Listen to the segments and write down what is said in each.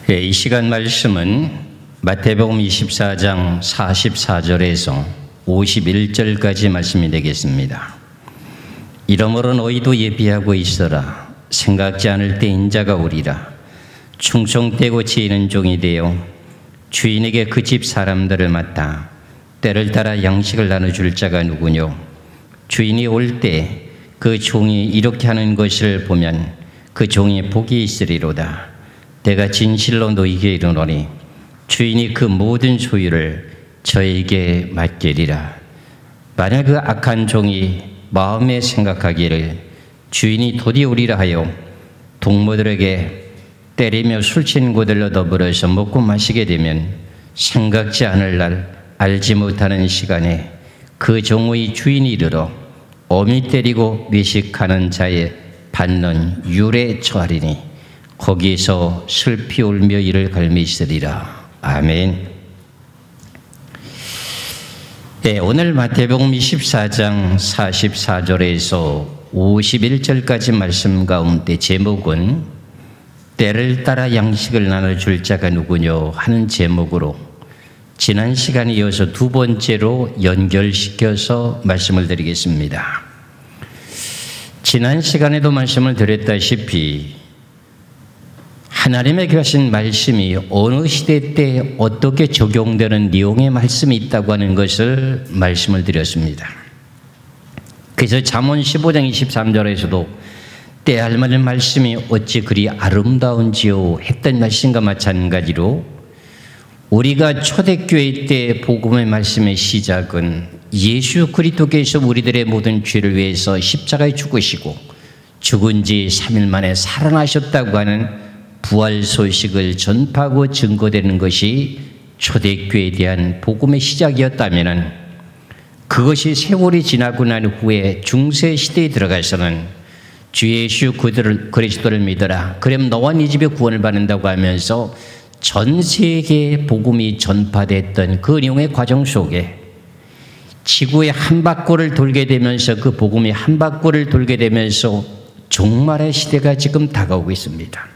이 시간 말씀은 마태복음 24장 44절에서 51절까지 말씀이 되겠습니다. 이러므로 너희도 예비하고 있어라. 생각지 않을 때 인자가 오리라. 충성되고 지혜는 종이 되어 주인에게 그 집 사람들을 맡아 때를 따라 양식을 나눠줄 자가 누구뇨? 주인이 올 때 그 종이 이렇게 하는 것을 보면 그 종이 복이 있으리로다. 내가 진실로 너희에게 이르노니 주인이 그 모든 소유를 저에게 맡기리라. 만약 그 악한 종이 마음에 생각하기를 주인이 도디 오리라 하여 동무들에게 때리며 술 친구들로 더불어서 먹고 마시게 되면 생각지 않을 날 알지 못하는 시간에 그 종의 주인이 이르러 어미 때리고 외식하는 자의 받는 율에 처하리니 거기에서 슬피 울며 이를 갈미시리라. 아멘. 네, 오늘 마태복음 24장 44절에서 51절까지 말씀 가운데 제목은 때를 따라 양식을 나눠줄 자가 누구뇨 하는 제목으로 지난 시간에 이어서 두 번째로 연결시켜서 말씀을 드리겠습니다. 지난 시간에도 말씀을 드렸다시피 하나님의 하신 말씀이 어느 시대 때 어떻게 적용되는 내용의 말씀이 있다고 하는 것을 말씀을 드렸습니다. 그래서 잠언 15장 23절에서도 때할 맞는 말씀이 어찌 그리 아름다운지요 했던 말씀과 마찬가지로 우리가 초대교회 때 복음의 말씀의 시작은 예수 그리스도께서 우리들의 모든 죄를 위해서 십자가에 죽으시고 죽은 지 3일 만에 살아나셨다고 하는 부활 소식을 전파하고 증거되는 것이 초대교회에 대한 복음의 시작이었다면 그것이 세월이 지나고 난 후에 중세 시대에 들어가서는 주 예수 그리스도를 믿어라. 그럼 너와 네 집에 구원을 받는다고 하면서 전 세계에 복음이 전파됐던 그 내용의 과정 속에 지구의 한 바퀴를 돌게 되면서 그 복음이 한 바퀴를 돌게 되면서 종말의 시대가 지금 다가오고 있습니다.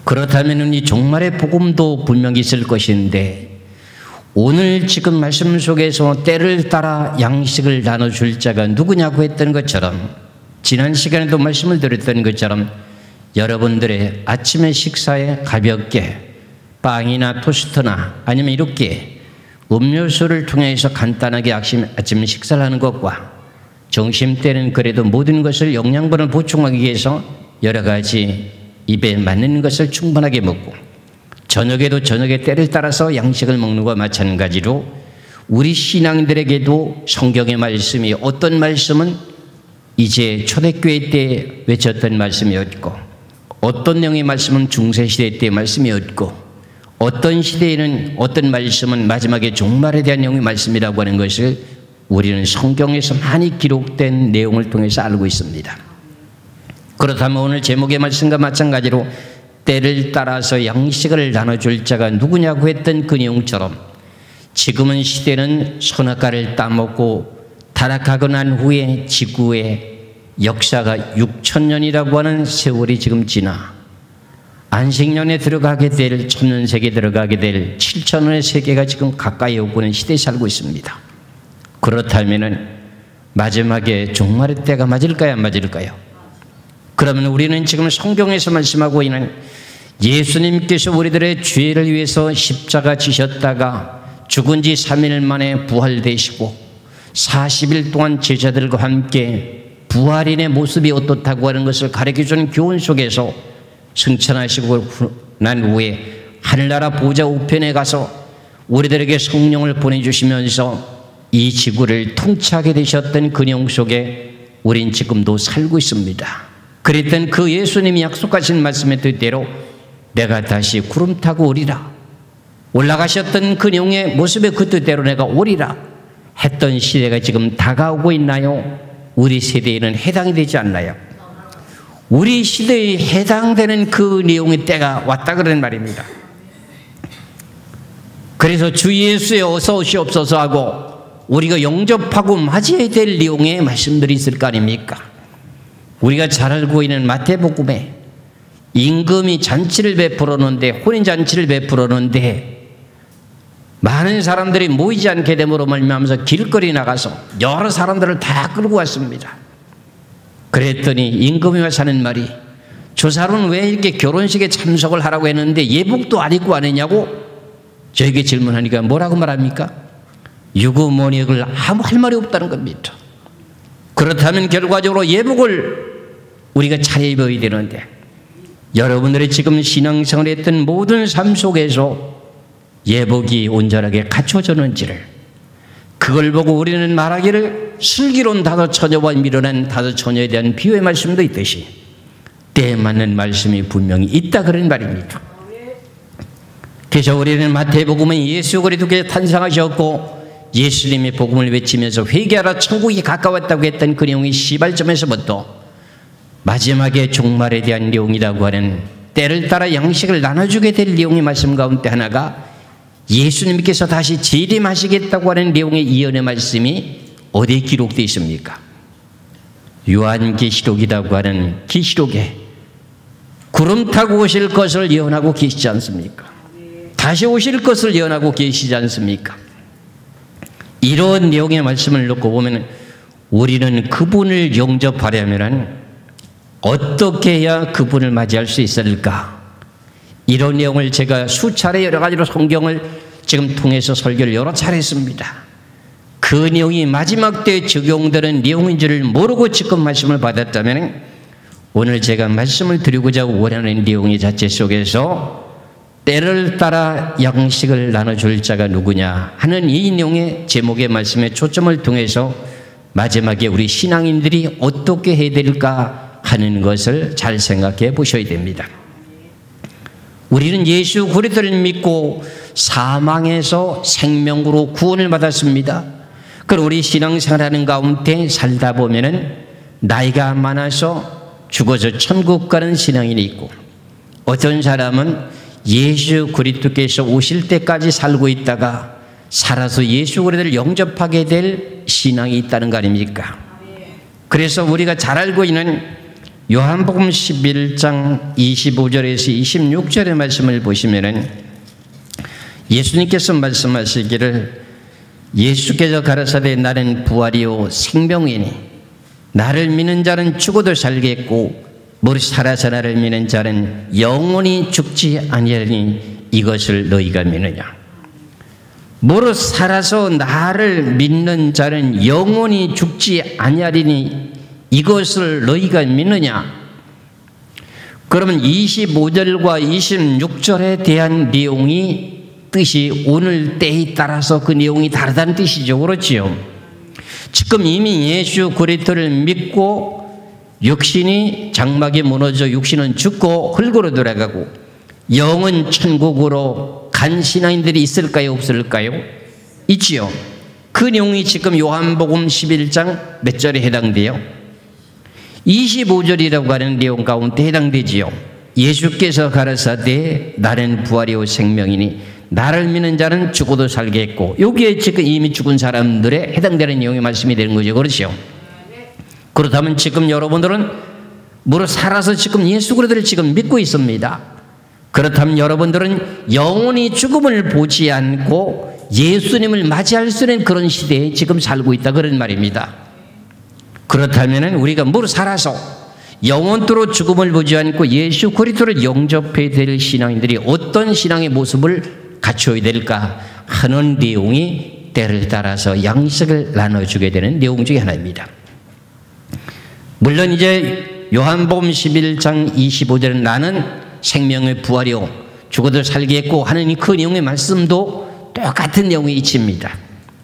그렇다면 이 종말의 복음도 분명히 있을 것인데 오늘 지금 말씀 속에서 때를 따라 양식을 나눠줄 자가 누구냐고 했던 것처럼 지난 시간에도 말씀을 드렸던 것처럼 여러분들의 아침의 식사에 가볍게 빵이나 토스트나 아니면 이렇게 음료수를 통해서 간단하게 아침 식사를 하는 것과 점심때는 그래도 모든 것을 영양분을 보충하기 위해서 여러 가지 입에 맞는 것을 충분하게 먹고 저녁에도 저녁에 때를 따라서 양식을 먹는 것과 마찬가지로 우리 신앙들에게도 성경의 말씀이 어떤 말씀은 이제 초대교회 때 외쳤던 말씀이었고 어떤 내용의 말씀은 중세시대 때의 말씀이었고 어떤 시대에는 어떤 말씀은 마지막에 종말에 대한 내용의 말씀이라고 하는 것을 우리는 성경에서 많이 기록된 내용을 통해서 알고 있습니다. 그렇다면 오늘 제목의 말씀과 마찬가지로 때를 따라서 양식을 나눠줄 자가 누구냐고 했던 그 내용처럼 지금은 시대는 선악과를 따먹고 타락하고 난 후에 지구의 역사가 6,000년이라고 하는 세월이 지금 지나 안식년에 들어가게 될 천년세계에 들어가게 될 7,000년의 세계가 지금 가까이 오고 있는 시대에 살고 있습니다. 그렇다면 마지막에 종말의 때가 맞을까요? 안 맞을까요? 그러면 우리는 지금 성경에서 말씀하고 있는 예수님께서 우리들의 죄를 위해서 십자가 지셨다가 죽은 지 3일 만에 부활되시고 40일 동안 제자들과 함께 부활인의 모습이 어떻다고 하는 것을 가르쳐주는 교훈 속에서 승천하시고 난 후에 하늘나라 보좌 우편에 가서 우리들에게 성령을 보내주시면서 이 지구를 통치하게 되셨던 그 내용 속에 우린 지금도 살고 있습니다. 그랬던 그 예수님이 약속하신 말씀의 뜻대로 내가 다시 구름 타고 오리라. 올라가셨던 그 내용의 모습의 그 뜻대로 내가 오리라 했던 시대가 지금 다가오고 있나요? 우리 세대에는 해당이 되지 않나요? 우리 시대에 해당되는 그 내용의 때가 왔다 그런 말입니다. 그래서 주 예수의 어서 오시옵소서 하고 우리가 영접하고 맞이해야 될 내용의 말씀들이 있을 거 아닙니까? 우리가 잘 알고 있는 마태복음에 임금이 잔치를 베풀었는데, 혼인잔치를 베풀었는데 많은 사람들이 모이지 않게 됨으로 말미암아서 길거리 나가서 여러 사람들을 다 끌고 왔습니다. 그랬더니 임금이 와서 하는 말이, 저 사람은 왜 이렇게 결혼식에 참석을 하라고 했는데 예복도 안 입고 안 했냐고 저에게 질문하니까 뭐라고 말합니까? 유구모닉을 아무 할 말이 없다는 겁니다. 그렇다면 결과적으로 예복을 우리가 차려입어야 되는데, 여러분들이 지금 신앙생활 했던 모든 삶 속에서 예복이 온전하게 갖춰졌는지를, 그걸 보고 우리는 말하기를 슬기로운 다섯 처녀와 미련한 다섯 처녀에 대한 비유의 말씀도 있듯이 때에 맞는 말씀이 분명히 있다, 그런 말입니다. 그래서 우리는 마태복음은 예수 그리스도께서 탄생하셨고 예수님의 복음을 외치면서 회개하라 천국이 가까웠다고 했던 그 내용이 시발점에서부터 마지막에 종말에 대한 내용이라고 하는 때를 따라 양식을 나눠주게 될 내용의 말씀 가운데 하나가 예수님께서 다시 재림하시겠다고 하는 내용의 예언의 말씀이 어디에 기록되어 있습니까? 요한계시록이라고 하는 계시록에 구름 타고 오실 것을 예언하고 계시지 않습니까? 다시 오실 것을 예언하고 계시지 않습니까? 이런 내용의 말씀을 놓고 보면 우리는 그분을 영접하려면 어떻게 해야 그분을 맞이할 수 있을까? 이런 내용을 제가 수차례 여러 가지로 성경을 지금 통해서 설교를 여러 차례 했습니다. 그 내용이 마지막 때에 적용되는 내용인 줄을 모르고 지금 말씀을 받았다면 오늘 제가 말씀을 드리고자 원하는 내용의 자체 속에서 때를 따라 양식을 나눠줄 자가 누구냐 하는 이 내용의 제목의 말씀의 초점을 통해서 마지막에 우리 신앙인들이 어떻게 해야 될까 하는 것을 잘 생각해 보셔야 됩니다. 우리는 예수 그리스도를 믿고 사망에서 생명으로 구원을 받았습니다. 그리고 우리 신앙생활하는 가운데 살다 보면은 나이가 많아서 죽어서 천국 가는 신앙인이 있고, 어떤 사람은 예수 그리스도께서 오실 때까지 살고 있다가 살아서 예수 그리스도를 영접하게 될 신앙이 있다는 거 아닙니까? 그래서 우리가 잘 알고 있는 요한복음 11장 25절에서 26절의 말씀을 보시면은 예수님께서 말씀하시기를, 예수께서 가라사대 나는 부활이요 생명이니 나를 믿는 자는 죽어도 살겠고 무릇 살아서 나를 믿는 자는 영원히 죽지 아니하리니 이것을 너희가 믿느냐? 무릇 살아서 나를 믿는 자는 영원히 죽지 아니하리니 이것을 너희가 믿느냐? 그러면 25절과 26절에 대한 내용이 뜻이 오늘 때에 따라서 그 내용이 다르다는 뜻이죠. 그렇지요? 지금 이미 예수 그리스도를 믿고 육신이 장막에 무너져 육신은 죽고 흙으로 돌아가고 영은 천국으로 간 신앙인들이 있을까요? 없을까요? 있지요. 그 내용이 지금 요한복음 11장 몇 절에 해당돼요? 25절이라고 하는 내용 가운데 해당되지요. 예수께서 가라사대 나는 부활이요 생명이니 나를 믿는 자는 죽어도 살겠고, 여기에 지금 이미 죽은 사람들에 해당되는 내용의 말씀이 되는 거죠. 그렇죠? 그렇다면 지금 여러분들은 무릇 살아서 지금 예수 그리스도를 지금 믿고 있습니다. 그렇다면 여러분들은 영원히 죽음을 보지 않고 예수님을 맞이할 수 있는 그런 시대에 지금 살고 있다, 그런 말입니다. 그렇다면 우리가 무릇 살아서 영원토록 죽음을 보지 않고 예수 그리스도를 영접해야 될 신앙인들이 어떤 신앙의 모습을 갖춰야 될까 하는 내용이 때를 따라서 양식을 나눠주게 되는 내용 중에 하나입니다. 물론 이제 요한복음 11장 25절은 나는 생명의 부활이요 죽어도 살겠고 하는 그 내용의 말씀도 똑같은 내용이 있습니다.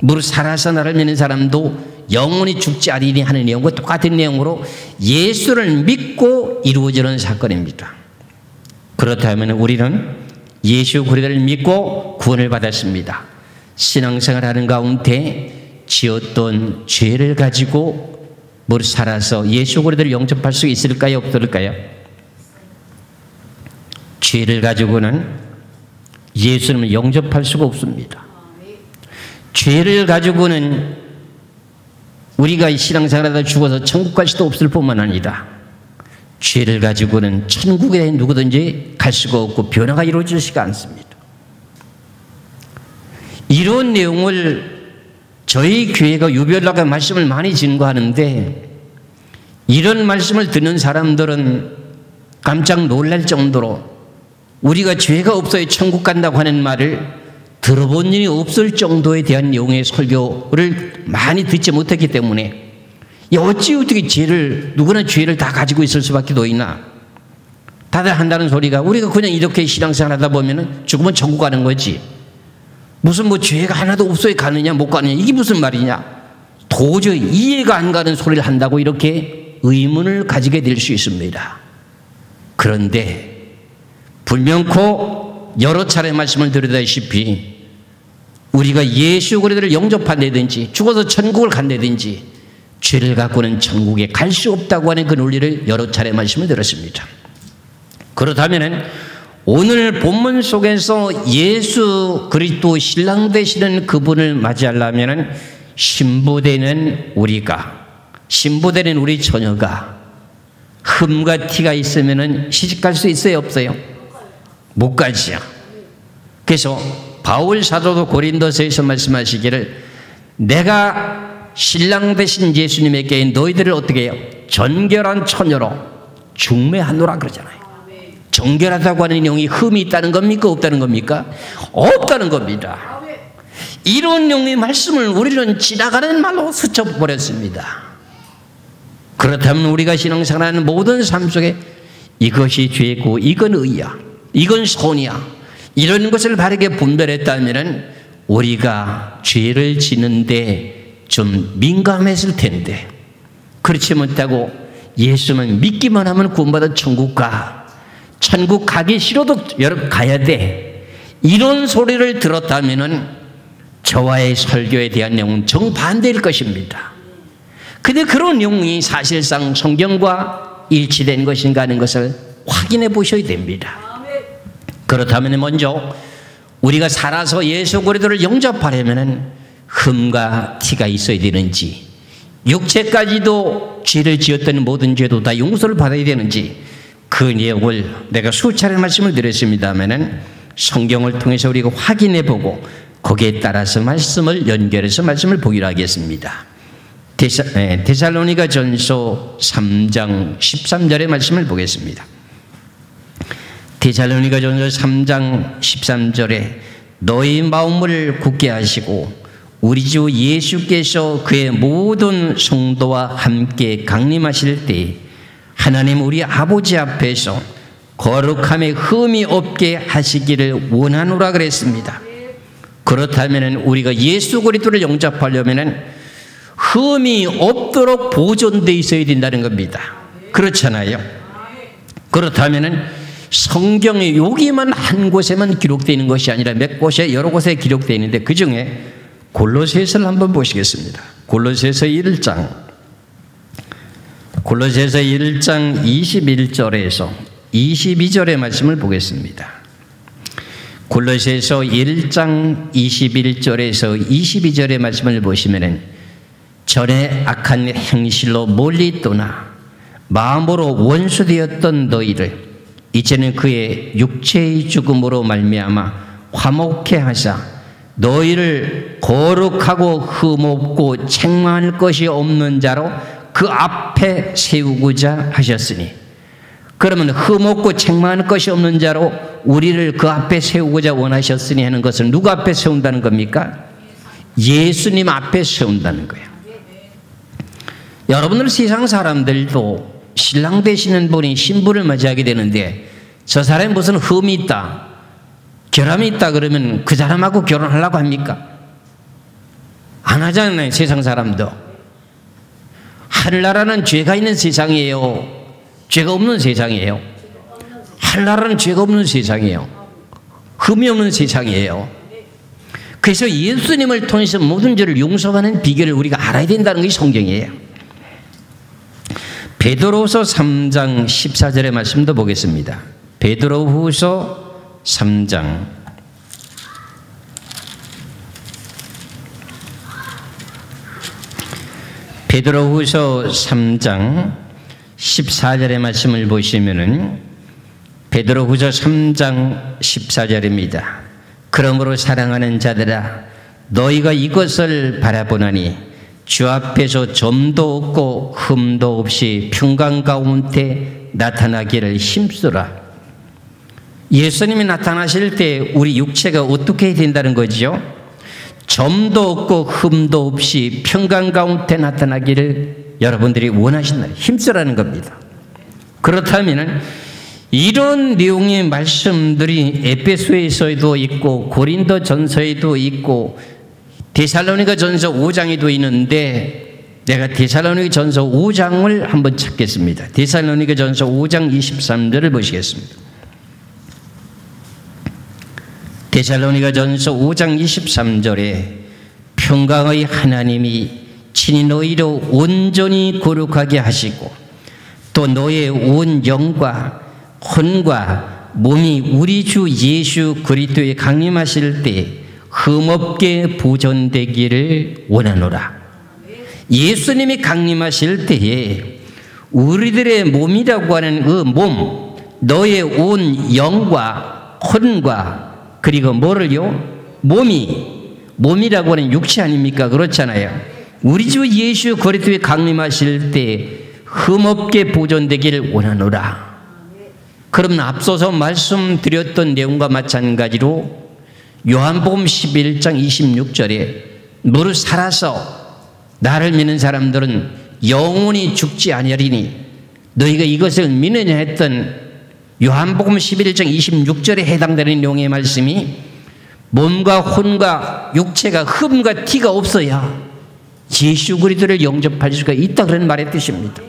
무릇 살아서 나를 믿는 사람도 영원히 죽지 않으리니 하는 내용과 똑같은 내용으로 예수를 믿고 이루어지는 사건입니다. 그렇다면 우리는 예수 그리스도를 믿고 구원을 받았습니다. 신앙생활하는 가운데 지었던 죄를 가지고 무릇 살아서 예수 그리스도를 영접할 수 있을까요? 없을까요? 죄를 가지고는 예수님을 영접할 수가 없습니다. 죄를 가지고는 우리가 신앙생활하다 죽어서 천국 갈 수도 없을 뿐만 아니라 죄를 가지고는 천국에 누구든지 갈 수가 없고 변화가 이루어지지가 않습니다. 이런 내용을 저희 교회가 유별나게 말씀을 많이 증거하는데, 이런 말씀을 듣는 사람들은 깜짝 놀랄 정도로 우리가 죄가 없어야 천국 간다고 하는 말을 들어본 일이 없을 정도에 대한 내용의 설교를 많이 듣지 못했기 때문에, 어떻게 누구나 죄를 다 가지고 있을 수밖에 있나? 다들 한다는 소리가, 우리가 그냥 이렇게 신앙생활 하다 보면 죽으면 천국 가는 거지, 무슨 죄가 하나도 없어야 가느냐 못 가느냐, 이게 무슨 말이냐, 도저히 이해가 안 가는 소리를 한다고 이렇게 의문을 가지게 될 수 있습니다. 그런데 불명코 여러 차례 말씀을 드리다시피 우리가 예수 그리스도를 영접한다든지 죽어서 천국을 간다든지 죄를 갖고는 천국에 갈 수 없다고 하는 그 논리를 여러 차례 말씀을 드렸습니다. 그렇다면 오늘 본문 속에서 예수 그리스도 신랑 되시는 그분을 맞이하려면 신부되는 우리 처녀가 흠과 티가 있으면 시집갈 수 있어요, 없어요? 못 가지요. 그래서 바울 사도도 고린도서에서 말씀하시기를, 내가 신랑 되신 예수님에게 너희들을 어떻게 해요? 전결한 처녀로 중매하노라 그러잖아요. 정결하다고 하는 내용이 흠이 있다는 겁니까? 없다는 겁니까? 없다는 겁니다. 이런 내용의 말씀을 우리는 지나가는 말로 스쳐버렸습니다. 그렇다면 우리가 신앙생활하는 모든 삶 속에 이것이 죄고 이건 의야, 이건 선이야, 이런 것을 바르게 분별했다면 우리가 죄를 지는데 좀 민감했을 텐데, 그렇지 못하고 예수만 믿기만 하면 구원받아 천국 가, 천국 가기 싫어도 여러분 가야 돼, 이런 소리를 들었다면 저와의 설교에 대한 내용은 정반대일 것입니다. 근데 그런 내용이 사실상 성경과 일치된 것인가 하는 것을 확인해 보셔야 됩니다. 그렇다면 먼저 우리가 살아서 예수 그리스도를 영접하려면 흠과 티가 있어야 되는지, 육체까지도 죄를 지었던 모든 죄도 다 용서를 받아야 되는지, 그 내용을 내가 수차례 말씀을 드렸습니다면 성경을 통해서 우리가 확인해 보고 거기에 따라서 말씀을 연결해서 말씀을 보기로 하겠습니다. 데살로니가 전서 3장 13절의 말씀을 보겠습니다. 데살로니가 전서 3장 13절에 너희 마음을 굳게 하시고 우리 주 예수께서 그의 모든 성도와 함께 강림하실 때 하나님 우리 아버지 앞에서 거룩함에 흠이 없게 하시기를 원하노라 그랬습니다. 그렇다면 우리가 예수 그리스도를 영접하려면 흠이 없도록 보존되어 있어야 된다는 겁니다. 그렇잖아요. 그렇다면 성경에 여기만 한 곳에만 기록되어 있는 것이 아니라 몇 곳에 여러 곳에 기록되어 있는데, 그 중에 골로새서를 한번 보시겠습니다. 골로새서 1장 21절에서 22절의 말씀을 보겠습니다. 골로새서 1장 21절에서 22절의 말씀을 보시면은, 전에 악한 행실로 멀리 떠나 마음으로 원수되었던 너희를 이제는 그의 육체의 죽음으로 말미암아 화목케 하사 너희를 거룩하고 흠없고 책망할 것이 없는 자로 그 앞에 세우고자 하셨으니, 그러면 흠없고 책망할 것이 없는 자로 우리를 그 앞에 세우고자 원하셨으니 하는 것은 누구 앞에 세운다는 겁니까? 예수님 앞에 세운다는 거예요. 여러분들 세상 사람들도 신랑 되시는 분이 신부를 맞이하게 되는데 저 사람이 무슨 흠이 있다, 결함이 있다 그러면 그 사람하고 결혼하려고 합니까? 안 하잖아요. 세상 사람도. 하늘나라는 죄가 있는 세상이에요, 죄가 없는 세상이에요? 하늘나라는 죄가 없는 세상이에요, 흠이 없는 세상이에요. 그래서 예수님을 통해서 모든 죄를 용서하는 비결을 우리가 알아야 된다는 것이 성경이에요. 베드로후서 3장 14절의 말씀도 보겠습니다. 베드로후서 3장 14 14절의 말씀을 보시면은 베드로후서 3장 14절입니다. 그러므로 사랑하는 자들아 너희가 이것을 바라보나니 주 앞에서 점도 없고 흠도 없이 평강 가운데 나타나기를 힘쓰라. 예수님이 나타나실 때 우리 육체가 어떻게 된다는 거죠? 점도 없고 흠도 없이 평강 가운데 나타나기를 여러분들이 원하신다. 힘쓰라는 겁니다. 그렇다면 이런 내용의 말씀들이 에베소에서도 있고 고린도전서에도 있고 데살로니가전서 5장에도 있는데 내가 데살로니가전서 5장을 한번 찾겠습니다. 데살로니가전서 5장 23절을 보시겠습니다. 데살로니가전서 5장 23절에 평강의 하나님이 친히 너희로 온전히 거룩하게 하시고 또 너의 온 영과 혼과 몸이 우리 주 예수 그리스도에 강림하실 때 흠없게 보존되기를 원하노라. 예수님이 강림하실 때에 우리들의 몸이라고 하는 그 몸, 너의 온 영과 혼과 그리고 뭐를요? 몸이라고 하는 육체 아닙니까? 그렇잖아요. 우리 주 예수 그리스도에 강림하실 때 흠없게 보존되기를 원하노라. 그럼 앞서서 말씀드렸던 내용과 마찬가지로 요한복음 11장 26절에 너를 살아서 나를 믿는 사람들은 영원히 죽지 아니하리니 너희가 이것을 믿느냐 했던 요한복음 11장 26절에 해당되는 내용의 말씀이 몸과 혼과 육체가 흠과 티가 없어야 예수 그리스도를 영접할 수가 있다 그런 말의 뜻입니다.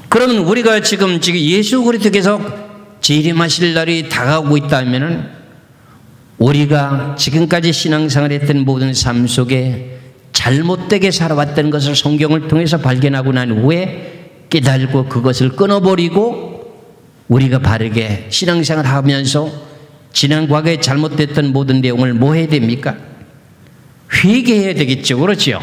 그러면 우리가 지금 예수 그리스도께서 재림하실 날이 다가오고 있다면 우리가 지금까지 신앙생활했던 모든 삶 속에 잘못되게 살아왔던 것을 성경을 통해서 발견하고 난 후에 깨달고 그것을 끊어버리고 우리가 바르게 신앙생활하면서 지난 과거에 잘못됐던 모든 내용을 뭐 해야 됩니까? 회개해야 되겠죠. 그렇죠?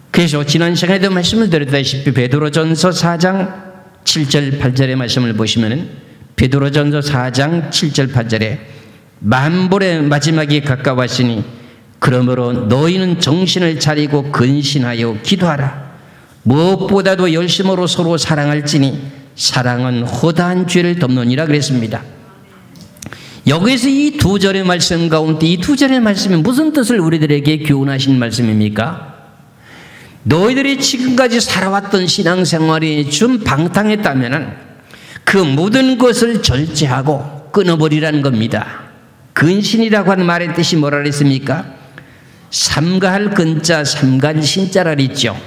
그래서 지난 시간에도 말씀을 드렸다시피 베드로전서 4장 7절 8절의 말씀을 보시면 베드로전서 4장 7절 8절에 만물의 마지막이 가까웠으니 그러므로 너희는 정신을 차리고 근신하여 기도하라. 무엇보다도 열심으로 서로 사랑할지니 사랑은 허다한 죄를 덮느니라 그랬습니다. 여기서 이 두 절의 말씀 가운데 이 두 절의 말씀이 무슨 뜻을 우리들에게 교훈하신 말씀입니까? 너희들이 지금까지 살아왔던 신앙생활이 좀 방탕했다면 그 모든 것을 절제하고 끊어버리라는 겁니다. 근신이라고 하는 말의 뜻이 뭐라 그랬습니까? 삼가할 근자 삼간 신자라 그랬죠.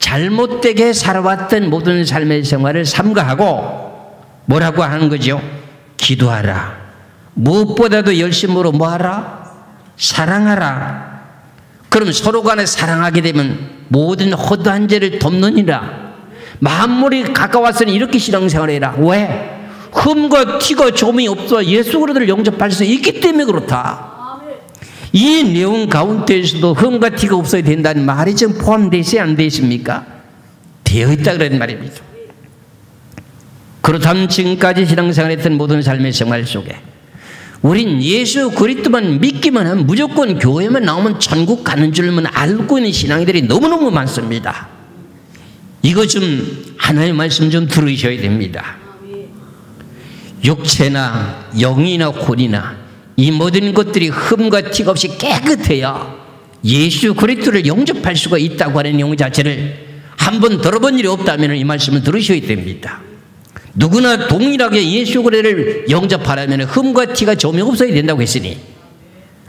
잘못되게 살아왔던 모든 삶의 생활을 삼가하고 뭐라고 하는 거죠? 기도하라. 무엇보다도 열심으로 뭐하라? 사랑하라. 그럼 서로 간에 사랑하게 되면 모든 허다한 죄를 덮느니라. 만물이 가까웠으니 이렇게 신앙생활을 해라. 왜? 흠과 티가 조금이 없어 예수 그리스도를 영접할 수 있기 때문에 그렇다. 이 내용 가운데에서도 흠과 티가 없어야 된다는 말이 지금 포함되어 있어야 안 되어 있습니까? 되어 있다 그런 말입니다. 그렇다면 지금까지 신앙생활했던 모든 삶의 생활 속에 우린 예수 그리스도만 믿기만 하면 무조건 교회만 나오면 천국 가는 줄만 알고 있는 신앙이들이 너무너무 많습니다. 이거 좀 하나의 말씀 좀 들으셔야 됩니다. 육체나 영이나 혼이나 이 모든 것들이 흠과 티가 없이 깨끗해야 예수 그리스도를 영접할 수가 있다고 하는 내용 자체를 한번 들어본 일이 없다면 이 말씀을 들으셔야 됩니다. 누구나 동일하게 예수 그리스도를 영접하려면 흠과 티가 조명 없어야 된다고 했으니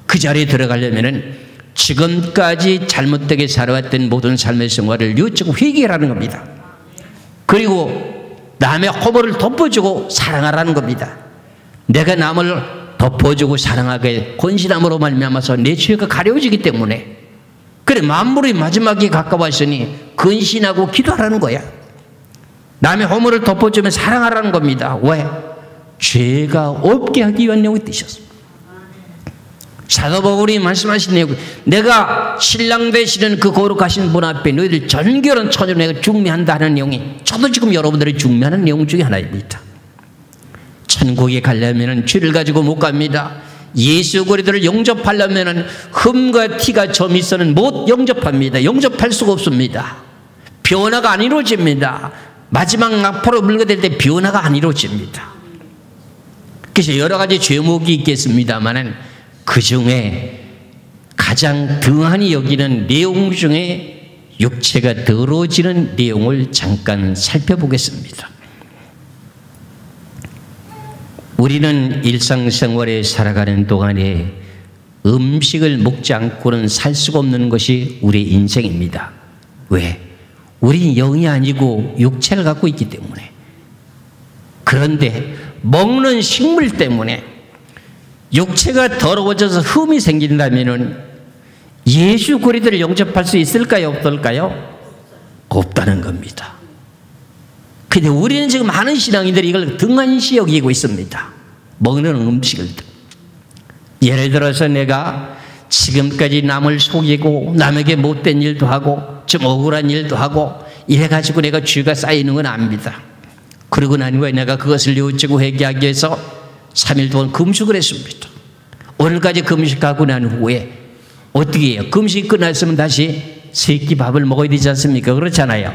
그 자리에 들어가려면 지금까지 잘못되게 살아왔던 모든 삶의 생활을 뉘우치고 회개하라는 겁니다. 그리고 남의 허물을 덮어주고 사랑하라는 겁니다. 내가 남을 덮어주고 사랑하게 권신함으로 말미암아서 내 죄가 가려워지기 때문에 그래 만물의 마지막이 가까웠으니 근신하고 기도하라는 거야. 남의 허물을 덮어주면 사랑하라는 겁니다. 왜? 죄가 없게 하기 위한 내용이 뜻이었습니다. 사도 바울이 말씀하신 내용, 내가 신랑 되시는 그 거룩하신 분 앞에 너희들 전결한 처녀로 내가 중매한다 하는 내용이 저도 지금 여러분들이 중매하는 내용 중에 하나입니다. 천국에 가려면 죄를 가지고 못 갑니다. 예수 그리스도를 영접하려면 흠과 티가 점 있어는 못 영접합니다. 영접할 수가 없습니다. 변화가 안 이루어집니다. 마지막 낙포로 물게 될 때 변화가 안 이루어집니다. 그래서 여러 가지 죄목이 있겠습니다만 그 중에 가장 등한히 여기는 내용 중에 육체가 더러워지는 내용을 잠깐 살펴보겠습니다. 우리는 일상생활에 살아가는 동안에 음식을 먹지 않고는 살 수가 없는 것이 우리의 인생입니다. 왜? 우리는 영이 아니고 육체를 갖고 있기 때문에. 그런데 먹는 식물 때문에 육체가 더러워져서 흠이 생긴다면 예수 그리스도를 영접할 수 있을까요? 없을까요? 없다는 겁니다. 근데 우리는 지금 많은 신앙인들이 이걸 등한시 여기고 있습니다. 먹는 음식을. 예를 들어서 내가 지금까지 남을 속이고 남에게 못된 일도 하고 좀 억울한 일도 하고 이래가지고 내가 죄가 쌓이는 건 압니다. 그러고 난 후에 내가 그것을 뉘우치고 회개하기 위해서 3일 동안 금식을 했습니다. 오늘까지 금식하고 난 후에 어떻게 해요? 금식이 끝났으면 다시 세 끼 밥을 먹어야 되지 않습니까? 그렇잖아요.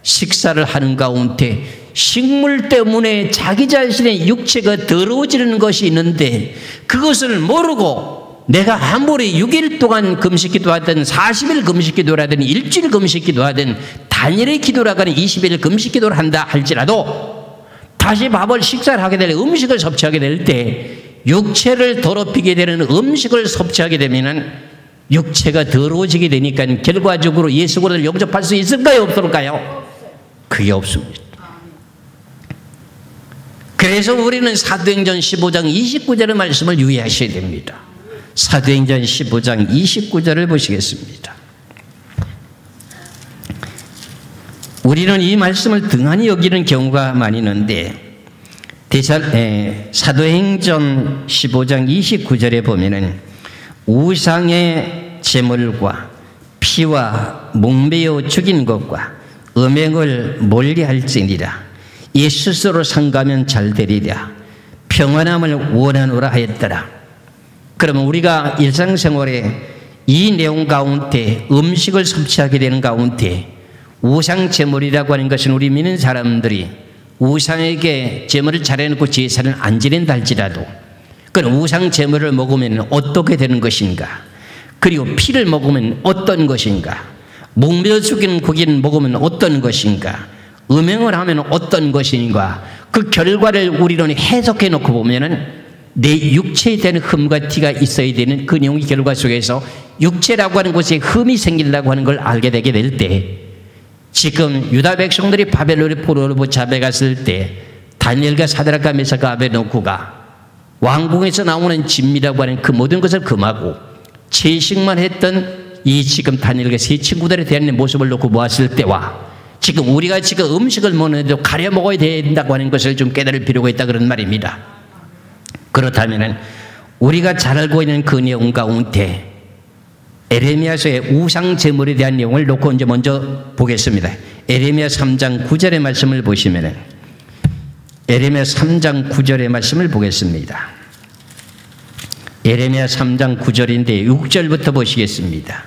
식사를 하는 가운데 식물 때문에 자기 자신의 육체가 더러워지는 것이 있는데 그것을 모르고 내가 아무리 6일 동안 금식 기도하든 40일 금식 기도를 하든 일주일 금식 기도하든 단일의 기도라고 하는 20일 금식 기도를 한다 할지라도 다시 밥을 식사를 하게 될 음식을 섭취하게 될 때 육체를 더럽히게 되는 음식을 섭취하게 되면 육체가 더러워지게 되니까 결과적으로 예수 그리스도를 영접할 수 있을까요? 없을까요? 그게 없습니다. 그래서 우리는 사도행전 15장 29절의 말씀을 유의하셔야 됩니다. 사도행전 15장 29절을 보시겠습니다. 우리는 이 말씀을 등한히 여기는 경우가 많이 있는데 사도행전 15장 29절에 보면은 우상의 제물과 피와 목매어 죽인 것과 음행을 멀리할지니라. 이 스스로 상가면 잘 되리라. 평안함을 원하노라 하였더라. 그러면 우리가 일상생활에 이 내용 가운데 음식을 섭취하게 되는 가운데 우상 제물이라고 하는 것은 우리 믿는 사람들이 우상에게 제물을 차려놓고 제사를 안 지낸다 할지라도 그런 우상 제물을 먹으면 어떻게 되는 것인가, 그리고 피를 먹으면 어떤 것인가, 목매어 죽이는 고기를 먹으면 어떤 것인가, 음행을 하면 어떤 것인가, 그 결과를 우리는 해석해 놓고 보면은 내 육체에 대한 흠과 티가 있어야 되는 그 내용의 결과 속에서 육체라고 하는 곳에 흠이 생긴다고 하는 걸 알게 되게 될 때, 지금 유다 백성들이 바벨론의 포로로 잡혀갔을 때 다니엘과 사드락과 메삭과 아베노고가 왕궁에서 나오는 진미라고 하는 그 모든 것을 금하고 채식만 했던 이 지금 다니엘과 세 친구들에 대한 모습을 놓고 보았을 때와 지금 우리가 지금 음식을 먹는데도 가려 먹어야 된다고 하는 것을 좀 깨달을 필요가 있다 그런 말입니다. 그렇다면 우리가 잘 알고 있는 그 내용 가운데 에레미야서의 우상 제물에 대한 내용을 놓고 이제 먼저 보겠습니다. 에레미야 3장 9절의 말씀을 보시면은 에레미야 3장 9절의 말씀을 보겠습니다. 에레미야 3장 9절인데 6절부터 보시겠습니다.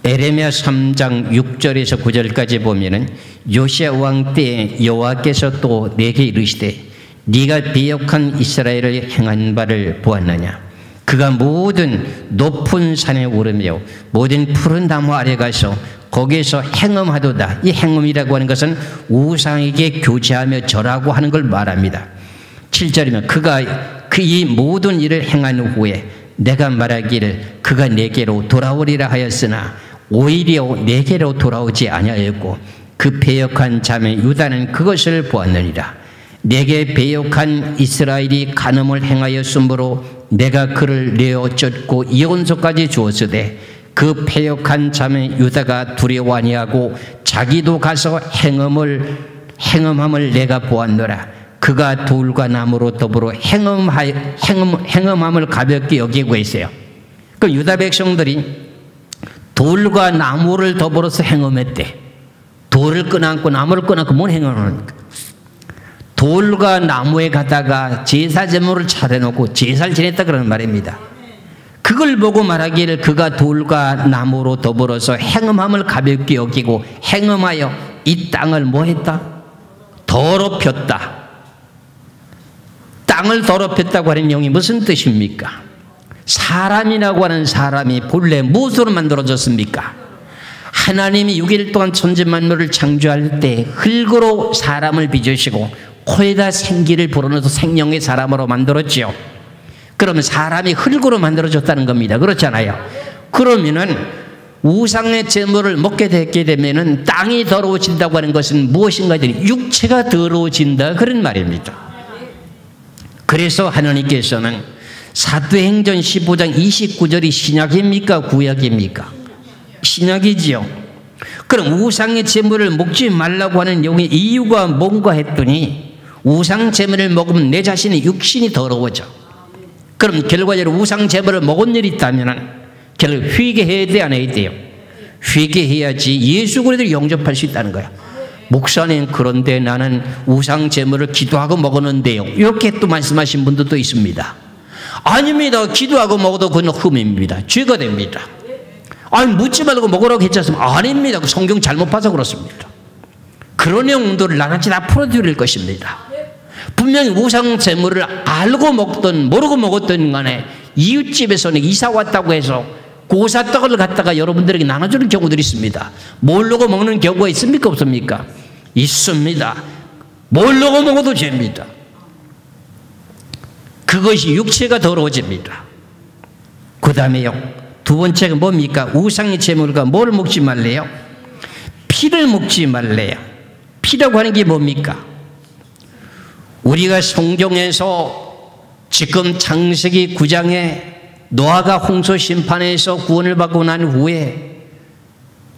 에레미야 3장 6절에서 9절까지 보면은 요시야 왕 때에 여호와께서 또 내게 이르시되 네가 배역한 이스라엘을 행한 바를 보았느냐. 그가 모든 높은 산에 오르며 모든 푸른 나무 아래 가서 거기에서 행음하도다. 이 행음이라고 하는 것은 우상에게 교제하며 절하고 하는 걸 말합니다. 7절이면 그가 이 모든 일을 행한 후에 내가 말하기를 그가 내게로 돌아오리라 하였으나 오히려 내게로 돌아오지 아니하였고 그 배역한 자매 유다는 그것을 보았느니라. 내게 배역한 이스라엘이 간음을 행하였으므로 내가 그를 내어 쫓고 이혼소까지 주었으되 그 패역한 자매 유다가 두려워 아니하고 자기도 가서 행음함을 내가 보았노라. 그가 돌과 나무로 더불어 행음함을 가볍게 여기고 있어요. 그 유다 백성들이 돌과 나무를 더불어서 행음했대. 돌을 끊어안고 나무를 끊어안고 뭔 행음을? 돌과 나무에 가다가 제사 제물을 차려놓고 제사를 지냈다 그러는 말입니다. 그걸 보고 말하기를 그가 돌과 나무로 더불어서 행음함을 가볍게 여기고 행음하여 이 땅을 뭐 했다? 더럽혔다. 땅을 더럽혔다고 하는 내용이 무슨 뜻입니까? 사람이라고 하는 사람이 본래 무엇으로 만들어졌습니까? 하나님이 6일 동안 천지 만물을 창조할 때 흙으로 사람을 빚으시고 코에다 생기를 불어넣어서 생명의 사람으로 만들었지요. 그러면 사람이 흙으로 만들어졌다는 겁니다. 그렇잖아요. 그러면은 우상의 제물을 먹게 되게 되면은 땅이 더러워진다고 하는 것은 무엇인가 했더니 육체가 더러워진다 그런 말입니다. 그래서 하나님께서는 사도행전 15장 29절이 신약입니까? 구약입니까? 신약이지요. 그럼 우상의 제물을 먹지 말라고 하는 내용의 이유가 뭔가 했더니 우상 제물을 먹으면 내 자신의 육신이 더러워져. 그럼 결과적으로 우상 제물을 먹은 일이 있다면 결국 회개해야 돼, 안 해야 돼요? 회개해야지 예수 그리스도를 영접할 수 있다는 거야. 목사님, 그런데 나는 우상 제물을 기도하고 먹었는데요. 이렇게 또 말씀하신 분들도 있습니다. 아닙니다. 기도하고 먹어도 그건 흠입니다. 죄가 됩니다. 아니, 묻지 말고 먹으라고 했지 않습니까? 아닙니다. 그 성경 잘못 봐서 그렇습니다. 그런 내용들을 나같이 다 풀어드릴 것입니다. 분명히 우상 제물을 알고 먹든 모르고 먹었든 간에 이웃집에서는 이사 왔다고 해서 고사떡을 갖다가 여러분들에게 나눠주는 경우들이 있습니다. 모르고 먹는 경우가 있습니까? 없습니까? 있습니다. 모르고 먹어도 죄입니다. 그것이 육체가 더러워집니다. 그 다음에요, 두 번째가 뭡니까? 우상의 제물과 뭘 먹지 말래요? 피를 먹지 말래요. 피라고 하는 게 뭡니까? 우리가 성경에서 지금 창세기 9장에 노아가 홍수 심판에서 구원을 받고 난 후에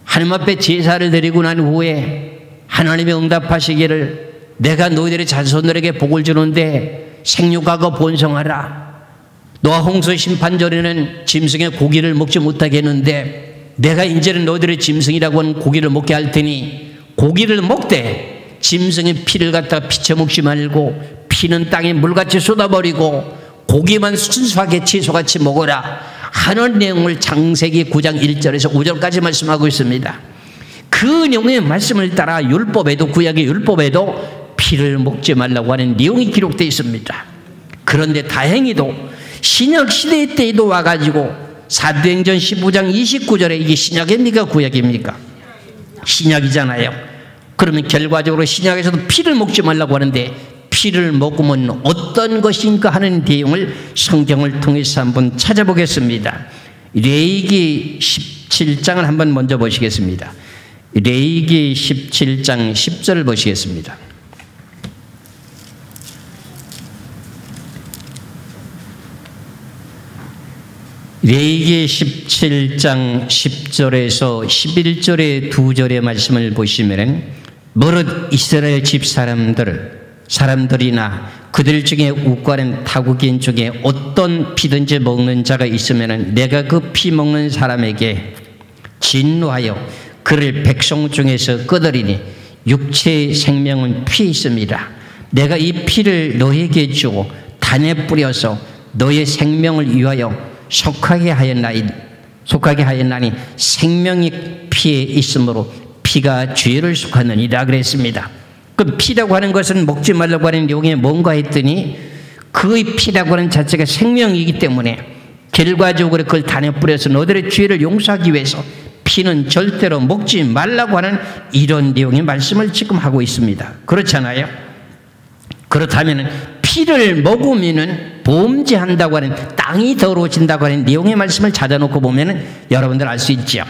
하나님 앞에 제사를 드리고 난 후에 하나님이 응답하시기를 내가 너희들의 자손들에게 복을 주는데 생육하고 번성하라. 노아 홍수 심판 전에는 짐승의 고기를 먹지 못하게 했는데 내가 이제는 너희들의 짐승이라고 하는 고기를 먹게 할 테니 고기를 먹되 짐승의 피를 갖다가 피쳐 먹지 말고 피는 땅에 물같이 쏟아버리고 고기만 순수하게 채소같이 먹어라 하는 내용을 창세기 9장 1절에서 5절까지 말씀하고 있습니다. 그 내용의 말씀을 따라 율법에도, 구약의 율법에도 피를 먹지 말라고 하는 내용이 기록되어 있습니다. 그런데 다행히도 신약 시대 때에도 와가지고 사도행전 15장 29절에 이게 신약입니까? 구약입니까? 신약이잖아요. 그러면 결과적으로 신약에서도 피를 먹지 말라고 하는데 피를 먹으면 어떤 것인가 하는 내용을 성경을 통해서 한번 찾아보겠습니다. 레위기 17장을 한번 먼저 보시겠습니다. 레위기 17장 10절을 보시겠습니다. 레위기 17장 10절에서 11절의 두 절의 말씀을 보시면 무릇 이스라엘 집 사람들이나 그들 중에 우과는 타국인 중에 어떤 피든지 먹는 자가 있으면 내가 그 피 먹는 사람에게 진노하여 그를 백성 중에서 끄더리니 육체의 생명은 피에 있습니다. 내가 이 피를 너에게 주고 단에 뿌려서 너의 생명을 위하여 속하게 하였나니 생명이 피에 있으므로 피가 죄를 속하느니라 그랬습니다. 그 피라고 하는 것은 먹지 말라고 하는 내용이 뭔가 했더니 그의 피라고 하는 자체가 생명이기 때문에 결과적으로 그걸 단에 뿌려서 너희들의 죄를 용서하기 위해서 피는 절대로 먹지 말라고 하는 이런 내용의 말씀을 지금 하고 있습니다. 그렇잖아요. 그렇다면 피를 먹으면은 범죄한다고 하는, 땅이 더러워진다고 하는 내용의 말씀을 찾아놓고 보면은 여러분들 알 수 있죠.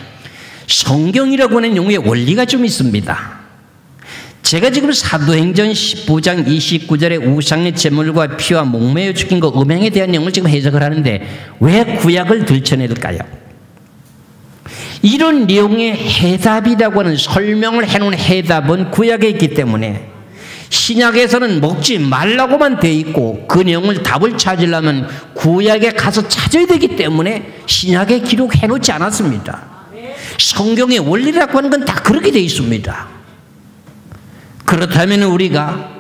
성경이라고 하는 용어의 원리가 좀 있습니다. 제가 지금 사도행전 15장 29절에 우상의 제물과 피와 목매어 죽인 것, 음행에 대한 내용을 지금 해석을 하는데 왜 구약을 들춰낼까요? 이런 내용의 해답이라고 하는 설명을 해놓은 해답은 구약에 있기 때문에 신약에서는 먹지 말라고만 돼 있고 그 내용을 답을 찾으려면 구약에 가서 찾아야 되기 때문에 신약에 기록해 놓지 않았습니다. 성경의 원리라고 하는 건 다 그렇게 돼 있습니다. 그렇다면 우리가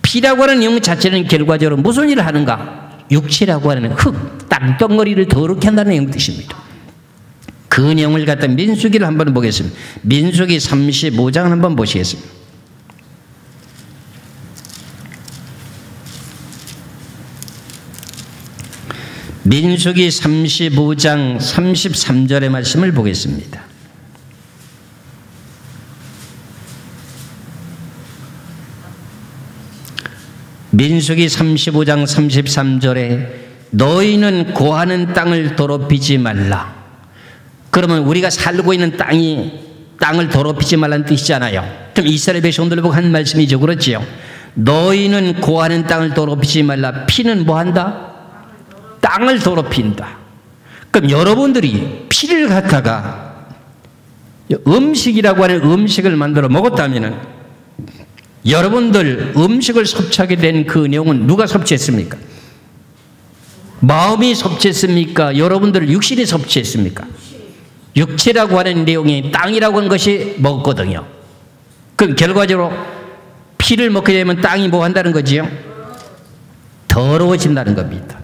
피라고 하는 영 자체는 결과적으로 무슨 일을 하는가? 육체라고 하는 흙, 땅덩어리를 더럽게 한다는 영 뜻입니다. 그 내용을 갖다 민수기를 한번 보겠습니다. 민수기 35장 한번 보시겠습니다. 민수기 35장 33절의 말씀을 보겠습니다. 민수기 35장 33절에 너희는 고하는 땅을 더럽히지 말라. 그러면 우리가 살고 있는 땅을 더럽히지 말라는 뜻이잖아요. 그럼 이스라엘 백성들 보고 한 말씀이죠. 그렇지요. 너희는 고하는 땅을 더럽히지 말라. 피는 뭐한다? 땅을 더럽힌다. 그럼 여러분들이 피를 갖다가 음식이라고 하는 음식을 만들어 먹었다면 여러분들 음식을 섭취하게 된 그 내용은 누가 섭취했습니까? 마음이 섭취했습니까? 여러분들 육신이 섭취했습니까? 육체라고 하는 내용이 땅이라고 하는 것이 먹었거든요. 그럼 결과적으로 피를 먹게 되면 땅이 뭐 한다는 거지요? 더러워진다는 겁니다.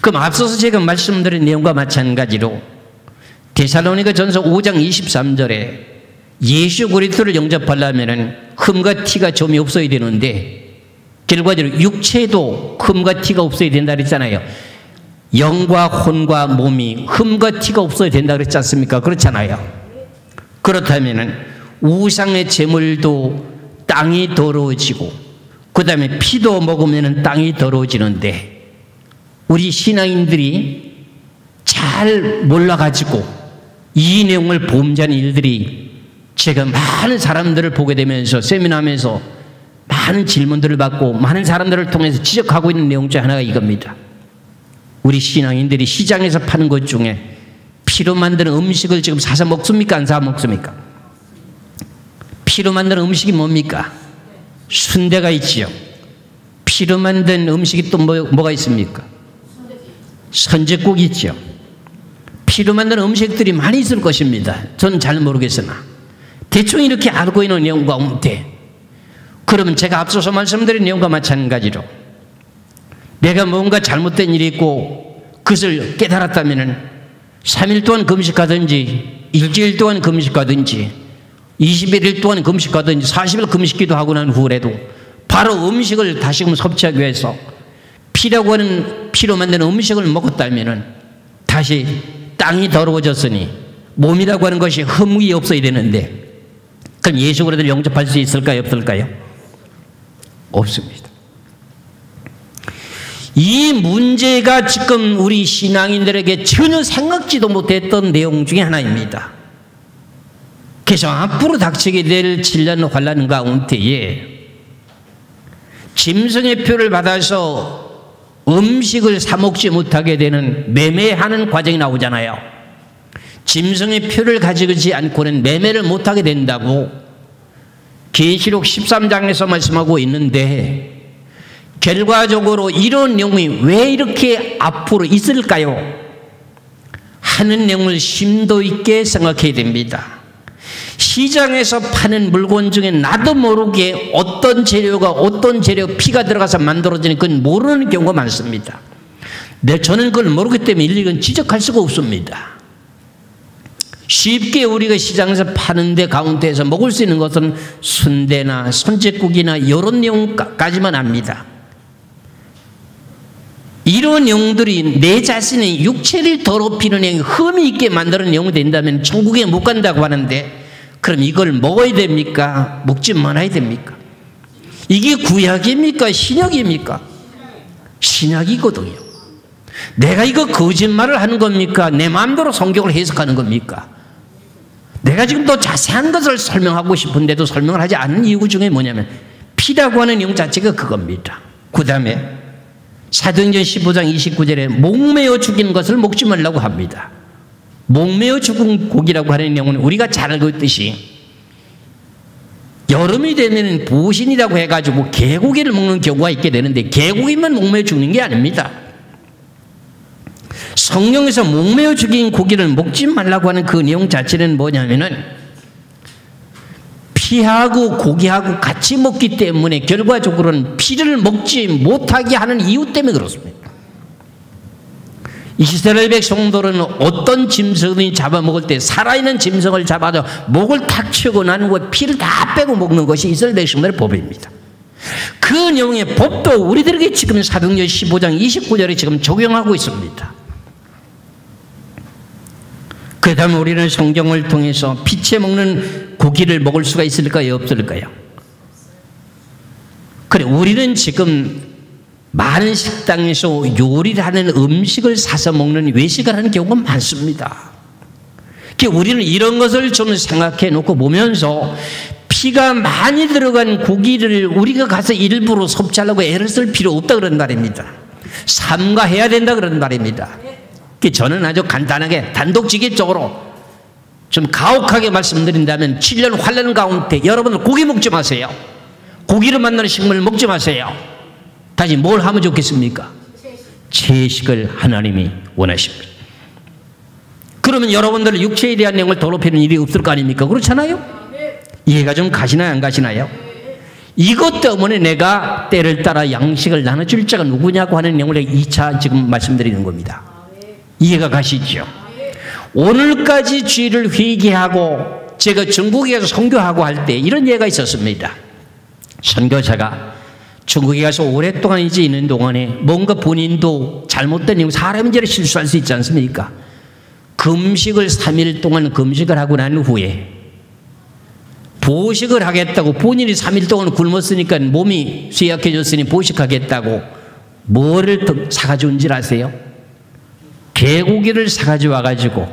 그럼 앞서서 제가 말씀드린 내용과 마찬가지로 데살로니가 전서 5장 23절에 예수 그리스도를 영접하려면 흠과 티가 점이 없어야 되는데 결과적으로 육체도 흠과 티가 없어야 된다 그랬잖아요. 영과 혼과 몸이 흠과 티가 없어야 된다 그랬지 않습니까? 그렇잖아요. 그렇다면 우상의 제물도 땅이 더러워지고 그 다음에 피도 먹으면 땅이 더러워지는데 우리 신앙인들이 잘 몰라가지고 이 내용을 범죄하는 일들이 제가 많은 사람들을 보게 되면서 세미나하면서 많은 질문들을 받고 많은 사람들을 통해서 지적하고 있는 내용 중 하나가 이겁니다. 우리 신앙인들이 시장에서 파는 것 중에 피로 만드는 음식을 지금 사서 먹습니까? 안 사 먹습니까? 피로 만드는 음식이 뭡니까? 순대가 있지요. 피로 만든 음식이 또 뭐가 있습니까? 선제국이 있죠. 피로 만드는 음식들이 많이 있을 것입니다. 저는 잘 모르겠으나 대충 이렇게 알고 있는 내용 가운데 그러면 제가 앞서서 말씀드린 내용과 마찬가지로 내가 뭔가 잘못된 일이 있고 그것을 깨달았다면 3일 동안 금식하든지 일주일 동안 금식하든지 21일 동안 금식하든지 40일 금식기도 하고 난 후에도 바로 음식을 다시금 섭취하기 위해서 피라고 하는 피로 만드는 음식을 먹었다면 다시 땅이 더러워졌으니 몸이라고 하는 것이 흠이 없어야 되는데 그럼 예수 그리스도를 영접할 수 있을까요? 없을까요? 없습니다. 이 문제가 지금 우리 신앙인들에게 전혀 생각지도 못했던 내용 중에 하나입니다. 그래서 앞으로 닥치게 될 질난 환난 가운데에 짐승의 표를 받아서 음식을 사 먹지 못하게 되는 매매하는 과정이 나오잖아요. 짐승의 표를 가지지 않고는 매매를 못하게 된다고 계시록 13장에서 말씀하고 있는데 결과적으로 이런 내용이 왜 이렇게 앞으로 있을까요? 하는 내용을 심도 있게 생각해야 됩니다. 시장에서 파는 물건 중에 나도 모르게 어떤 재료가 어떤 재료 피가 들어가서 만들어지는 그건 모르는 경우가 많습니다. 저는 그걸 모르기 때문에 일일이 지적할 수가 없습니다. 쉽게 우리가 시장에서 파는 데 가운데에서 먹을 수 있는 것은 순대나 손제국이나 이런 내용까지만 압니다. 이런 내용들이 내 자신의 육체를 더럽히는 내용, 흠이 있게 만드는 내용이 된다면 천국에 못 간다고 하는데 그럼 이걸 먹어야 됩니까? 먹지 말아야 됩니까? 이게 구약입니까? 신약입니까? 신약이거든요. 내가 이거 거짓말을 하는 겁니까? 내 마음대로 성경을 해석하는 겁니까? 내가 지금 더 자세한 것을 설명하고 싶은데도 설명을 하지 않은 이유 중에 뭐냐면 피라고 하는 내용 자체가 그겁니다. 그 다음에 사도행전 15장 29절에 목매어 죽인 것을 먹지 말라고 합니다. 목매어 죽은 고기라고 하는 내용은 우리가 잘 알고 있듯이 여름이 되면 보신이라고 해가지고 개고기를 먹는 경우가 있게 되는데 개고기만 목매어 죽는 게 아닙니다. 성경에서 목매어 죽인 고기를 먹지 말라고 하는 그 내용 자체는 뭐냐면은 피하고 고기하고 같이 먹기 때문에 결과적으로는 피를 먹지 못하게 하는 이유 때문에 그렇습니다. 이스라엘 백성들은 어떤 짐승을 잡아먹을 때 살아있는 짐승을 잡아서 목을 탁 치고 난 후에 피를 다 빼고 먹는 것이 이스라엘 백성들의 법입니다. 그 내용의 법도 우리들에게 지금 사도행전 15장 29절에 지금 적용하고 있습니다. 그렇다면 우리는 성경을 통해서 피채 먹는 고기를 먹을 수가 있을까요? 없을까요? 그래, 우리는 지금 많은 식당에서 요리를 하는 음식을 사서 먹는 외식을 하는 경우가 많습니다. 우리는 이런 것을 좀 생각해 놓고 보면서 피가 많이 들어간 고기를 우리가 가서 일부러 섭취하려고 애를 쓸 필요 없다 그런 말입니다. 삼가해야 된다 그런 말입니다. 저는 아주 간단하게 단독직입적으로 좀 가혹하게 말씀드린다면 7년 환란 가운데 여러분들 고기 먹지 마세요. 고기를 만나는 식물을 먹지 마세요. 다시 뭘 하면 좋겠습니까? 채식을 하나님이 원하십니다. 그러면 여러분들 육체에 대한 내용을 더럽히는 일이 없을 거 아닙니까? 그렇잖아요? 이해가 좀 가시나요? 안 가시나요? 이것 때문에 내가 때를 따라 양식을 나눠줄 자가 누구냐고 하는 내용을 2차 지금 말씀드리는 겁니다. 이해가 가시죠? 오늘까지 죄를 회개하고 제가 중국에 가서 선교하고 할 때 이런 예가 있었습니다. 선교사가 중국에 가서 오랫동안 이제 있는 동안에 뭔가 본인도 잘못된 이유, 사람인지를 실수할 수 있지 않습니까? 금식을 3일 동안 금식을 하고 난 후에 보식을 하겠다고 본인이 3일 동안 굶었으니까 몸이 쇠약해졌으니 보식하겠다고 뭐를 사가지고 줄 아세요? 개고기를 사가지고 와가지고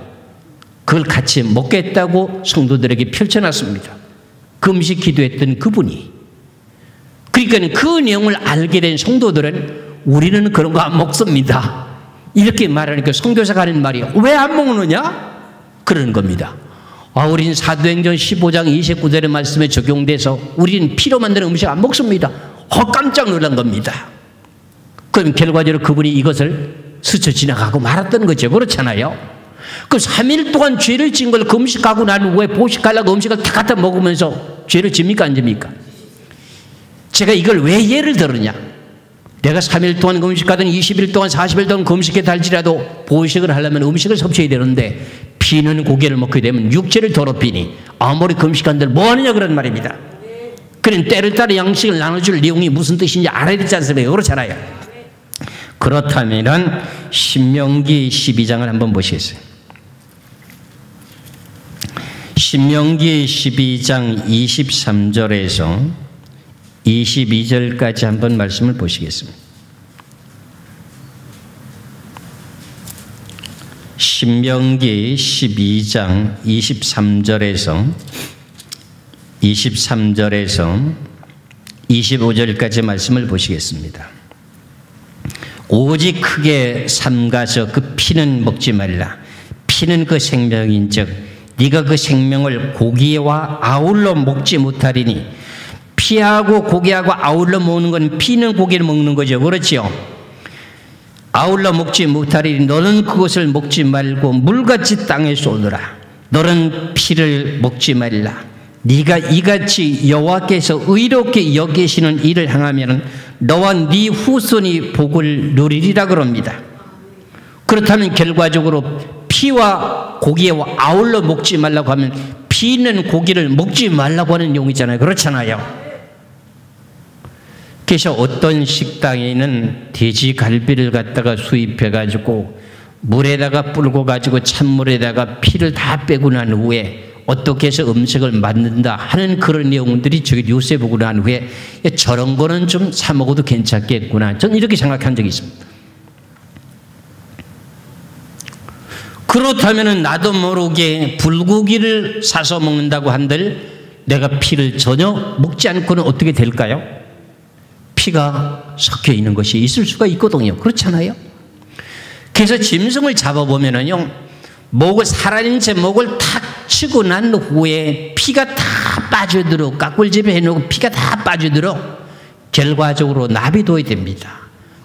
그걸 같이 먹겠다고 성도들에게 펼쳐놨습니다. 금식 기도했던 그분이. 그러니까 그 내용을 알게 된 성도들은 우리는 그런 거 안 먹습니다. 이렇게 말하니까 선교사가 하는 말이 왜 안 먹느냐? 그러는 겁니다. 우리는 사도행전 15장 29절의 말씀에 적용돼서 우리는 피로 만든 음식 안 먹습니다. 깜짝 놀란 겁니다. 그럼 결과적으로 그분이 이것을 스쳐 지나가고 말았던 거죠. 그렇잖아요. 그 3일 동안 죄를 지은 걸 금식하고 난 후에 보식하려고 음식을 다 갖다 먹으면서 죄를 집니까 안 집니까? 제가 이걸 왜 예를 들었냐? 내가 3일 동안 금식하든 20일 동안 40일 동안 금식했다 할지라도 보식을 하려면 음식을 섭취해야 되는데 피는 고기를 먹게 되면 육체를 더럽히니 아무리 금식한들 뭐 하느냐 그런 말입니다. 그런 때를 따라 양식을 나눠줄 내용이 무슨 뜻인지 알아야 되지 않습니까? 그렇잖아요. 그렇다면 신명기 12장을 한번 보시겠어요? 신명기 12장 23절에서 22절까지 한번 말씀을 보시겠습니다. 신명기 12장 23절에서 25절까지 말씀을 보시겠습니다. 오직 크게 삼가서 그 피는 먹지 말라. 피는 그 생명인즉 네가 그 생명을 고기와 아울러 먹지 못하리니. 피하고 고기하고 아울러 먹는 건 피는 고기를 먹는 거죠. 그렇죠? 아울러 먹지 못하리니 너는 그것을 먹지 말고 물같이 땅에 쏟으라. 너는 피를 먹지 말라. 네가 이같이 여호와께서 의롭게 여기시는 일을 행하면 너와 네 후손이 복을 누리리라 그럽니다. 그렇다면 결과적으로 피와 고기와 아울러 먹지 말라고 하면 피는 고기를 먹지 말라고 하는 내용이잖아요. 그렇잖아요. 그래서 어떤 식당에는 돼지갈비를 갖다가 수입해가지고 물에다가 불고 가지고 찬물에다가 피를 다 빼고 난 후에 어떻게 해서 음식을 만든다 하는 그런 내용들이 저기 뉴스에 보고 난 후에 저런 거는 좀 사 먹어도 괜찮겠구나. 저는 이렇게 생각한 적이 있습니다. 그렇다면 나도 모르게 불고기를 사서 먹는다고 한들 내가 피를 전혀 먹지 않고는 어떻게 될까요? 피가 섞여 있는 것이 있을 수가 있거든요. 그렇잖아요. 그래서 짐승을 잡아보면은요, 목을 살아있는 채 목을 탁 치고 난 후에 피가 다 빠져들어, 깍꿀집에 해놓고 피가 다 빠져들어 결과적으로 나비도이 됩니다.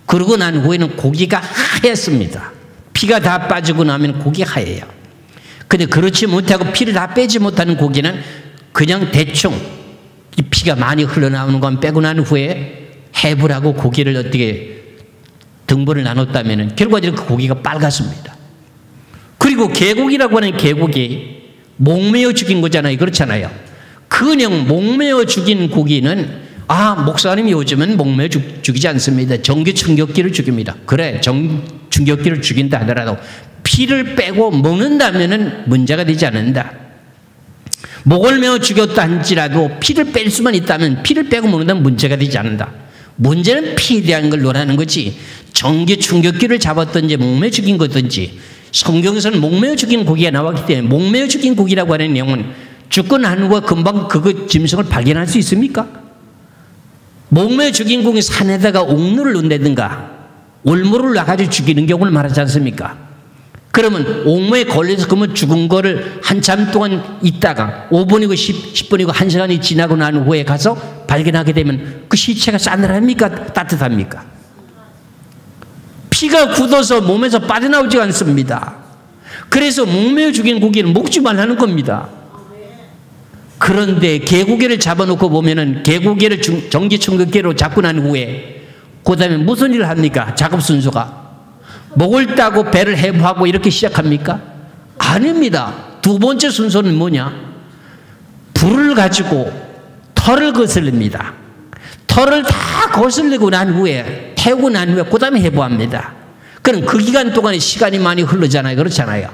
그러고 난 후에는 고기가 하얗습니다. 피가 다 빠지고 나면 고기 하얘요. 근데 그렇지 못하고 피를 다 빼지 못하는 고기는 그냥 대충 이 피가 많이 흘러나오는 건 빼고 난 후에 해부라고 고기를 어떻게 등분을 나눴다면 결과적으로 그 고기가 빨갛습니다. 그리고 개고기라고 하는 개고기 목매어 죽인 거잖아요. 그렇잖아요. 그냥 목매어 죽인 고기는 목사님이 요즘은 목매어 죽이지 않습니다. 전기 충격기를 죽입니다. 그래, 충격기를 죽인다 하더라도 피를 빼고 먹는다면 문제가 되지 않는다. 목을 메어 죽였다 할지라도 피를 뺄 수만 있다면 피를 빼고 먹는다면 문제가 되지 않는다. 문제는 피에 대한 걸 논하는 거지, 전기 충격기를 잡았든지 목매어 죽인 거든지. 성경에서는 목매어 죽인 고기가 나왔기 때문에 목매어 죽인 고기라고 하는 내용은 죽고 난 후에 금방 그 짐승을 발견할 수 있습니까? 목매어 죽인 고기 산에다가 옥루를 넣는다든가 올무를 놔가지고 죽이는 경우를 말하지 않습니까? 그러면 옥매에 걸려서 그러면 죽은 거를 한참 동안 있다가 5분이고 10분이고 1시간이 지나고 난 후에 가서 발견하게 되면 그 시체가 싸늘합니까? 따뜻합니까? 피가 굳어서 몸에서 빠져나오지 않습니다. 그래서 목매어 죽인 고기는 먹지 말라는 겁니다. 그런데 개고기를 잡아놓고 보면은 개고기를 전기충격기로 잡고 난 후에 그 다음에 무슨 일을 합니까? 작업 순서가 목을 따고 배를 해부하고 이렇게 시작합니까? 아닙니다. 두 번째 순서는 뭐냐? 불을 가지고 털을 거슬립니다. 털을 다 거슬리고 난 후에 태우고 난 후에 그 다음에 해부합니다. 그럼 그 기간 동안에 시간이 많이 흐르잖아요. 그렇잖아요.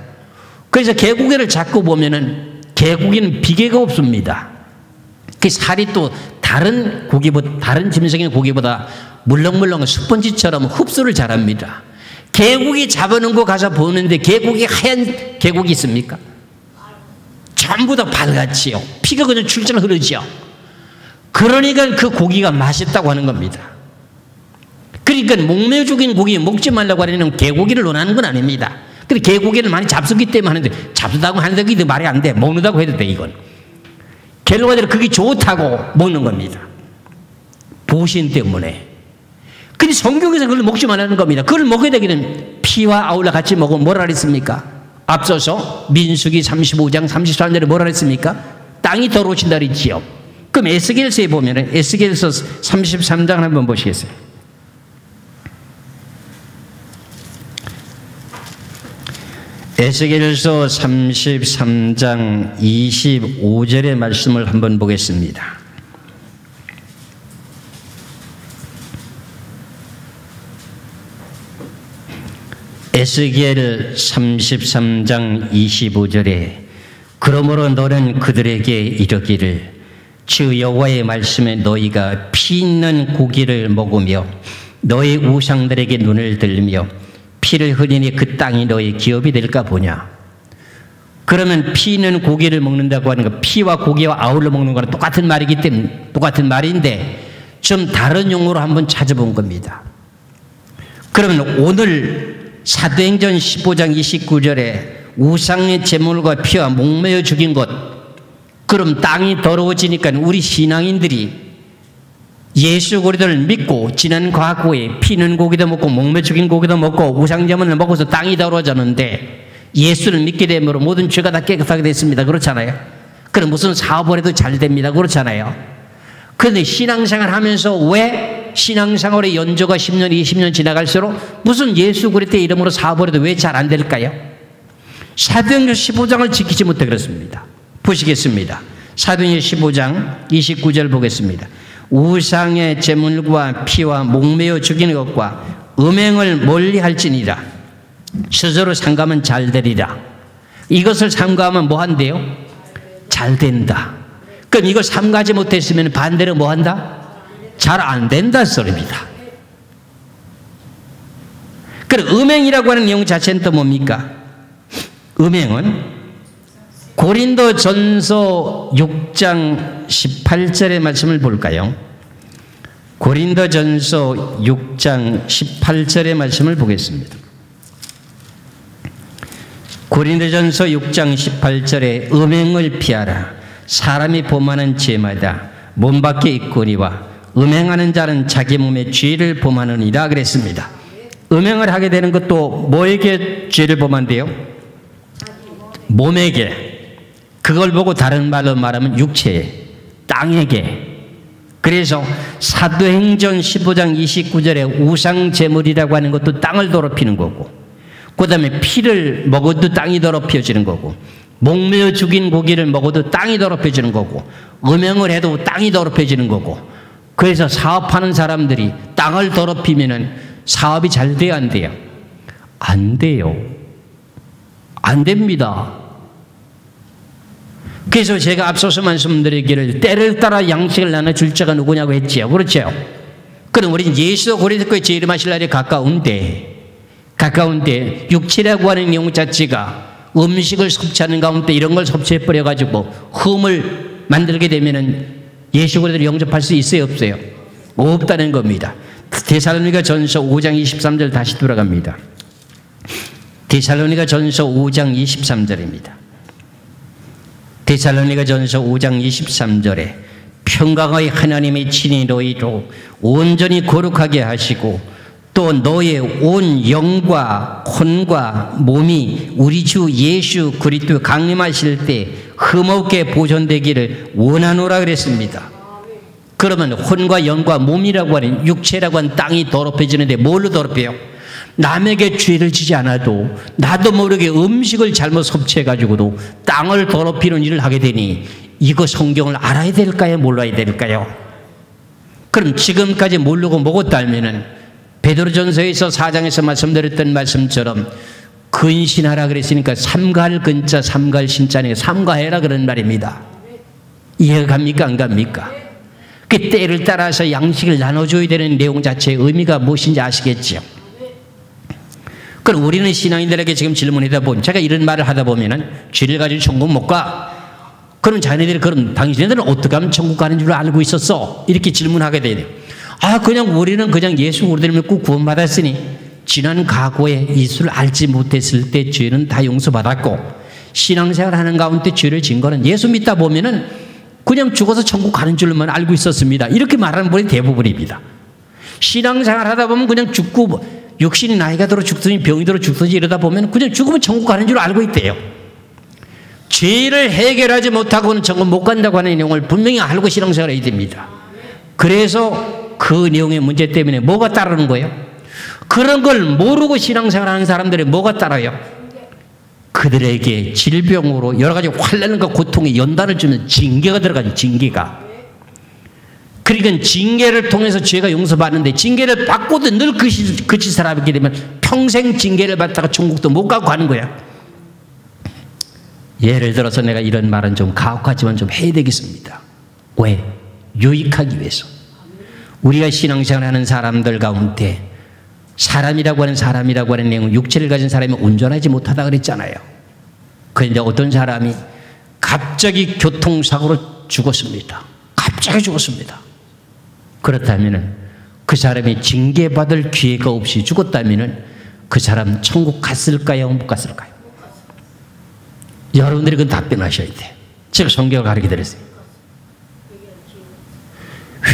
그래서 개고기를 잡고 보면은 개고기는 비계가 없습니다. 그 살이 또 다른 고기보다, 다른 짐승의 고기보다 물렁물렁 스펀지처럼 흡수를 잘합니다. 개고기 잡아놓은 거 가서 보는데 개고기 하얀 개고기 있습니까? 전부 다 빨갛지요. 피가 그냥 출줄 흐르죠. 그러니까 그 고기가 맛있다고 하는 겁니다. 그러니까 목매어 죽인 고기 먹지 말라고 하는 개고기를 논하는 건 아닙니다. 근데 개고기를 많이 잡수기 때문에 하는데, 잡수다고 하는데 그게 말이 안 돼. 먹는다고 해도 돼, 이건. 결과적으로 그게 좋다고 먹는 겁니다. 보신 때문에. 근데 성경에서 그걸 먹지 말라는 겁니다. 그걸 먹어야 되기는 피와 아울러 같이 먹으면 뭐라 그랬습니까? 앞서서 민수기 35장 33절에 뭐라 그랬습니까? 땅이 더러워진다 그랬지요. 그럼 에스겔서에 보면은 에스겔서 33장 한번 보시겠어요? 에스겔서 33장 25절의 말씀을 한번 보겠습니다. 에스겔 33장 25절에 그러므로 너는 그들에게 이르기를 주 여호와의 말씀에 너희가 피 있는 고기를 먹으며 너희 우상들에게 눈을 들며 피를 흘리니 그 땅이 너희 기업이 될까 보냐. 그러면 피 있는 고기를 먹는다고 하는 거, 피와 고기와 아울러 먹는 거랑 똑같은 말이기 때문에 똑같은 말인데 좀 다른 용어로 한번 찾아본 겁니다. 그러면 오늘 사도행전 15장 29절에 우상의 제물과 피와 목매어 죽인 것, 그럼 땅이 더러워지니까 우리 신앙인들이 예수 그리스도를 믿고 지난 과거에 피는 고기도 먹고 목매 죽인 고기도 먹고 우상제물을 먹어서 땅이 더러워졌는데 예수를 믿게 되므로 모든 죄가 다 깨끗하게 됐습니다. 그렇잖아요. 그럼 무슨 사업을 해도 잘 됩니다. 그렇잖아요. 그런데 신앙생활 하면서 왜 신앙생활의 연조가 10년, 20년 지나갈수록 무슨 예수 그리스도의 이름으로 사업을 해도 왜 잘 안 될까요? 사도행전 15장을 지키지 못해 그렇습니다. 보시겠습니다. 사도행전 15장 29절 보겠습니다. 우상의 제물과 피와 목매어 죽이는 것과 음행을 멀리 할지니라. 스스로 삼가면 잘 되리라. 이것을 삼가하면 뭐 한대요? 잘 된다. 그럼 이걸 삼가지 못했으면 반대로 뭐 한다? 잘 안 된다 소리입니다. 그럼 음행이라고 하는 내용 자체는 또 뭡니까? 음행은 고린도전서 6장 18절의 말씀을 볼까요? 고린도전서 6장 18절의 말씀을 보겠습니다. 고린도전서 6장 18절에 음행을 피하라. 사람이 범하는 죄마다 몸 밖에 있거니와 음행하는 자는 자기 몸에 죄를 범하느니라 그랬습니다. 음행을 하게 되는 것도 뭐에게 죄를 범한대요? 몸에게. 그걸 보고 다른 말로 말하면 육체에, 땅에게. 그래서 사도행전 15장 29절에 우상제물이라고 하는 것도 땅을 더럽히는 거고, 그 다음에 피를 먹어도 땅이 더럽혀지는 거고, 목매어 죽인 고기를 먹어도 땅이 더럽혀지는 거고, 음행을 해도 땅이 더럽혀지는 거고. 그래서 사업하는 사람들이 땅을 더럽히면은 사업이 잘 돼요, 안 돼요? 안 돼요. 안 됩니다. 그래서 제가 앞서서 말씀드리기를 때를 따라 양식을 나눠줄 자가 누구냐고 했지요. 그렇죠? 그럼 우리는 예수도 고린도교회 재림하실 날이 가까운데 육체라고 하는 내용 자체가 음식을 섭취하는 가운데 이런 걸 섭취해버려가지고 흠을 만들게 되면은 예수 그리스도를 영접할 수 있어요, 없어요? 없다는 겁니다. 데살로니가 전서 5장 23절 다시 돌아갑니다. 데살로니가 전서 5장 23절입니다. 데살로니가 전서 5장 23절에 평강의 하나님이 친히 너희로 온전히 거룩하게 하시고 또 너의 온 영과 혼과 몸이 우리 주 예수 그리스도 강림하실 때 흠없게 보존되기를 원하노라 그랬습니다. 그러면 혼과 영과 몸이라고 하는 육체라고 하는 땅이 더럽혀지는데 뭘로 더럽혀요? 남에게 죄를 지지 않아도 나도 모르게 음식을 잘못 섭취해가지고도 땅을 더럽히는 일을 하게 되니 이거 성경을 알아야 될까요? 몰라야 될까요? 그럼 지금까지 모르고 먹었다면은 베드로전서에서 4장에서 말씀드렸던 말씀처럼 근신하라 그랬으니까 삼가할 근자 삼가할 신자니까 삼가해라 그런 말입니다. 이해가 갑니까? 안 갑니까? 그 때를 따라서 양식을 나눠줘야 되는 내용 자체의 의미가 무엇인지 아시겠죠? 그럼 우리는 신앙인들에게 지금 질문하다 보면 제가 이런 말을 하다 보면은 죄를 가지고 천국 못 가. 그럼 자네들이 그럼 당신들은 어떻게 하면 천국 가는 줄 알고 있었어? 이렇게 질문하게 돼요. 그냥 우리는 그냥 예수 그리스도를 믿고 구원받았으니 지난 과거에 예수를 알지 못했을 때 죄는 다 용서받았고 신앙생활 하는 가운데 죄를 진 거는 예수 믿다 보면은 그냥 죽어서 천국 가는 줄만 알고 있었습니다. 이렇게 말하는 분이 대부분입니다. 신앙생활 하다 보면 그냥 죽고 육신이 나이가 들어 죽든지 병이 들어 죽든지 이러다 보면 그냥 죽으면 천국 가는 줄 알고 있대요. 죄를 해결하지 못하고는 천국 못 간다고 하는 내용을 분명히 알고 신앙생활을 해야 됩니다. 그래서 그 내용의 문제 때문에 뭐가 따르는 거예요? 그런 걸 모르고 신앙생활하는 사람들이 뭐가 따라요? 그들에게 질병으로 여러 가지 환난과 고통에 연단을 주는 징계가 들어가죠. 징계가. 그러니까 징계를 통해서 죄가 용서받는데 징계를 받고도 늘 그 짓을 하게 되면 평생 징계를 받다가 천국도 못 가고 가는 거야. 예를 들어서 내가 이런 말은 좀 가혹하지만 좀 해야 되겠습니다. 왜? 유익하기 위해서. 우리가 신앙생활하는 사람들 가운데 사람이라고 하는 내용은 육체를 가진 사람이 온전하지 못하다 그랬잖아요. 그런데 어떤 사람이 갑자기 교통사고로 죽었습니다. 갑자기 죽었습니다. 그렇다면 그 사람이 징계받을 기회가 없이 죽었다면 그 사람 천국 갔을까요? 못 갔을까요? 여러분들이 그건 답변하셔야 돼요. 제가 성경을 가르쳐 드렸어요.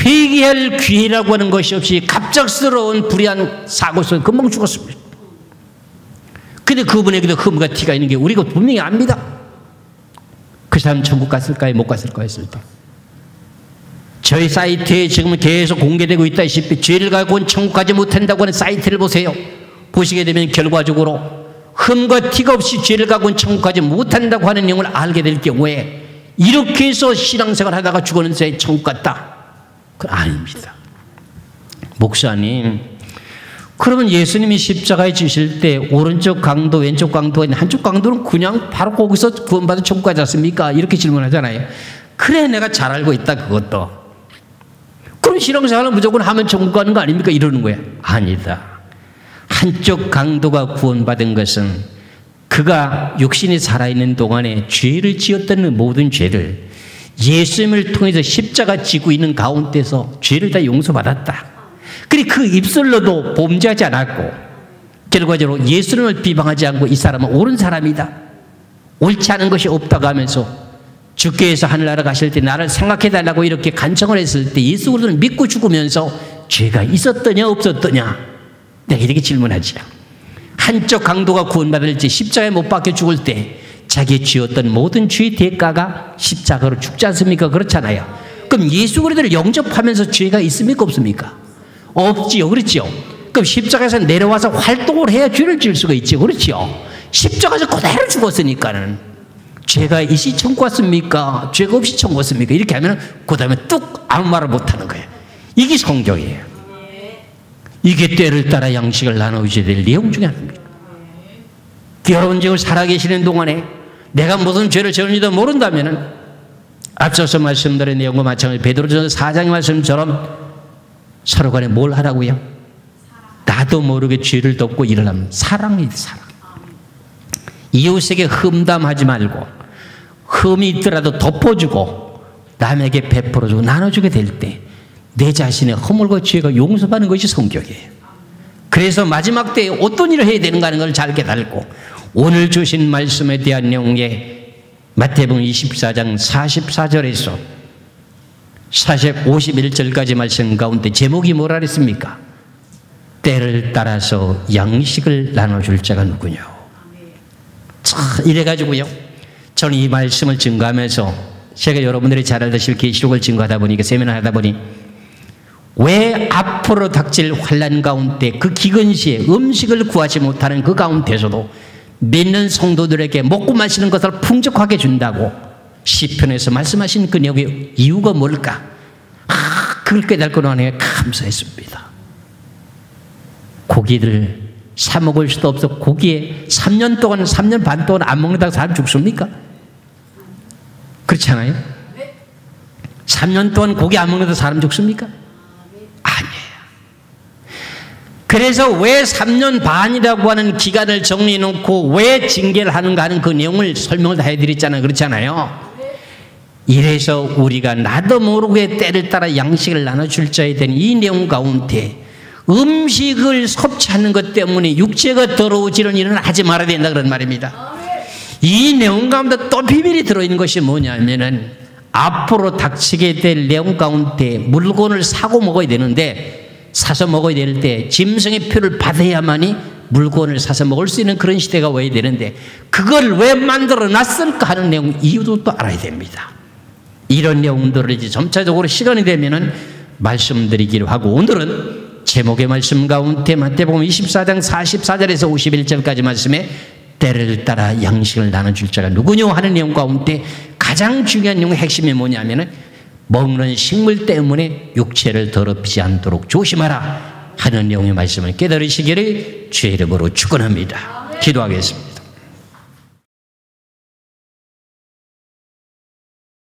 회개할 기회라고 하는 것이 없이 갑작스러운 불의한 사고 속에 금방 죽었습니다. 근데 그분에게도 흠과 티가 있는 게 우리가 분명히 압니다. 그 사람 천국 갔을까요? 못 갔을까요? 했을 때 저희 사이트에 지금 계속 공개되고 있다시피 죄를 갖고는 천국 가지 못한다고 하는 사이트를 보세요. 보시게 되면 결과적으로 흠과 티가 없이 죄를 갖고는 천국 가지 못한다고 하는 내용을 알게 될 경우에 이렇게 해서 신앙생활 하다가 죽었는데 천국 갔다. 그건 아닙니다. 목사님, 그러면 예수님이 십자가에 지실 때 오른쪽 강도 왼쪽 강도가 있는 한쪽 강도는 그냥 바로 거기서 구원받은 천국 가지 않습니까? 이렇게 질문하잖아요. 그래, 내가 잘 알고 있다. 그것도. 그럼 신앙생활은 무조건 하면 천국 가는 거 아닙니까? 이러는 거야. 아니다. 한쪽 강도가 구원받은 것은 그가 육신이 살아있는 동안에 죄를 지었던 모든 죄를 예수님을 통해서 십자가 지고 있는 가운데서 죄를 다 용서받았다. 그리고 그 입술로도 범죄하지 않았고 결과적으로 예수님을 비방하지 않고 이 사람은 옳은 사람이다, 옳지 않은 것이 없다고 하면서 주께서 하늘나라 가실 때 나를 생각해달라고 이렇게 간청을 했을 때 예수 그리스도를 믿고 죽으면서 죄가 있었더냐 없었더냐, 내가 이렇게 질문하지. 한쪽 강도가 구원받을 때 십자가에 못 박혀 죽을 때 자기 지었던 모든 죄의 대가가 십자가로 죽지 않습니까? 그렇잖아요. 그럼 예수 그리스도를 영접하면서 죄가 있습니까 없습니까? 없지요. 그렇죠. 그럼 십자가에서 내려와서 활동을 해야 죄를 지을 수가 있죠. 그렇죠. 십자가에서 그대로 죽었으니까는 죄가 있이 청구했습니까? 죄가 없이 청구했습니까? 이렇게 하면 그 다음에 뚝 아무 말을 못하는 거예요. 이게 성경이에요. 이게 때를 따라 양식을 나누어줘야 될 내용 중에 하나입니다. 여러분 지금 살아계시는 동안에 내가 무슨 죄를 지었는지도 모른다면 앞서서 말씀드린 내용과 마찬가지로 베드로전서 4장의 말씀처럼 서로 간에 뭘 하라고요? 나도 모르게 죄를 덮고 일어나면 사랑이지, 사랑. 이웃에게 흠담하지 말고 흠이 있더라도 덮어주고 남에게 베풀어주고 나눠주게 될 때 내 자신의 허물과 죄가 용서받는 것이 성격이에요. 그래서 마지막 때에 어떤 일을 해야 되는가 하는 걸 잘 깨달고 오늘 주신 말씀에 대한 내용에 마태복음 24장 44절에서 51절까지 말씀 가운데 제목이 뭐라 그랬습니까? 때를 따라서 양식을 나눠줄 자가 누구냐. 자, 이래가지고요, 저는 이 말씀을 증거하면서 제가 여러분들이 잘 알다시피 계시록을 증거하다 보니까 세미나 하다 보니 왜 앞으로 닥칠 환난 가운데 그 기근시에 음식을 구하지 못하는 그 가운데서도 믿는 성도들에게 먹고 마시는 것을 풍족하게 준다고 시편에서 말씀하신 그 내용의 이유가 뭘까? 그걸 깨닫고 나니 감사했습니다. 고기를 사 먹을 수도 없어 고기에 3년 동안 3년 반 동안 안 먹는다고 사람 죽습니까? 그렇지 않아요? 3년 동안 고기 안 먹는다고 사람 죽습니까? 아니에요. 그래서 왜 3년 반이라고 하는 기간을 정리해 놓고 왜 징계를 하는가 하는 그 내용을 설명을 다 해드렸잖아요. 그렇잖아요. 이래서 우리가 나도 모르게 때를 따라 양식을 나눠줄 자에 대한 이 내용 가운데 음식을 섭취하는 것 때문에 육체가 더러워지는 일은 하지 말아야 된다 그런 말입니다. 이 내용 가운데 또 비밀이 들어있는 것이 뭐냐면은 앞으로 닥치게 될 내용 가운데 물건을 사고 먹어야 되는데 사서 먹어야 될 때 짐승의 표를 받아야만이 물건을 사서 먹을 수 있는 그런 시대가 와야 되는데 그걸 왜 만들어 놨을까 하는 내용 이유도 또 알아야 됩니다. 이런 내용들을 이제 점차적으로 시간이 되면은 말씀드리기로 하고 오늘은 제목의 말씀 가운데 마태복음 24장 44절에서 51절까지 말씀에 때를 따라 양식을 나눠줄 자가 누구냐 하는 내용 가운데 가장 중요한 내용의 핵심이 뭐냐면은 먹는 식물 때문에 육체를 더럽히지 않도록 조심하라 하는 내용의 말씀을 깨달으시기를 주의 이름으로 축원합니다. 기도하겠습니다.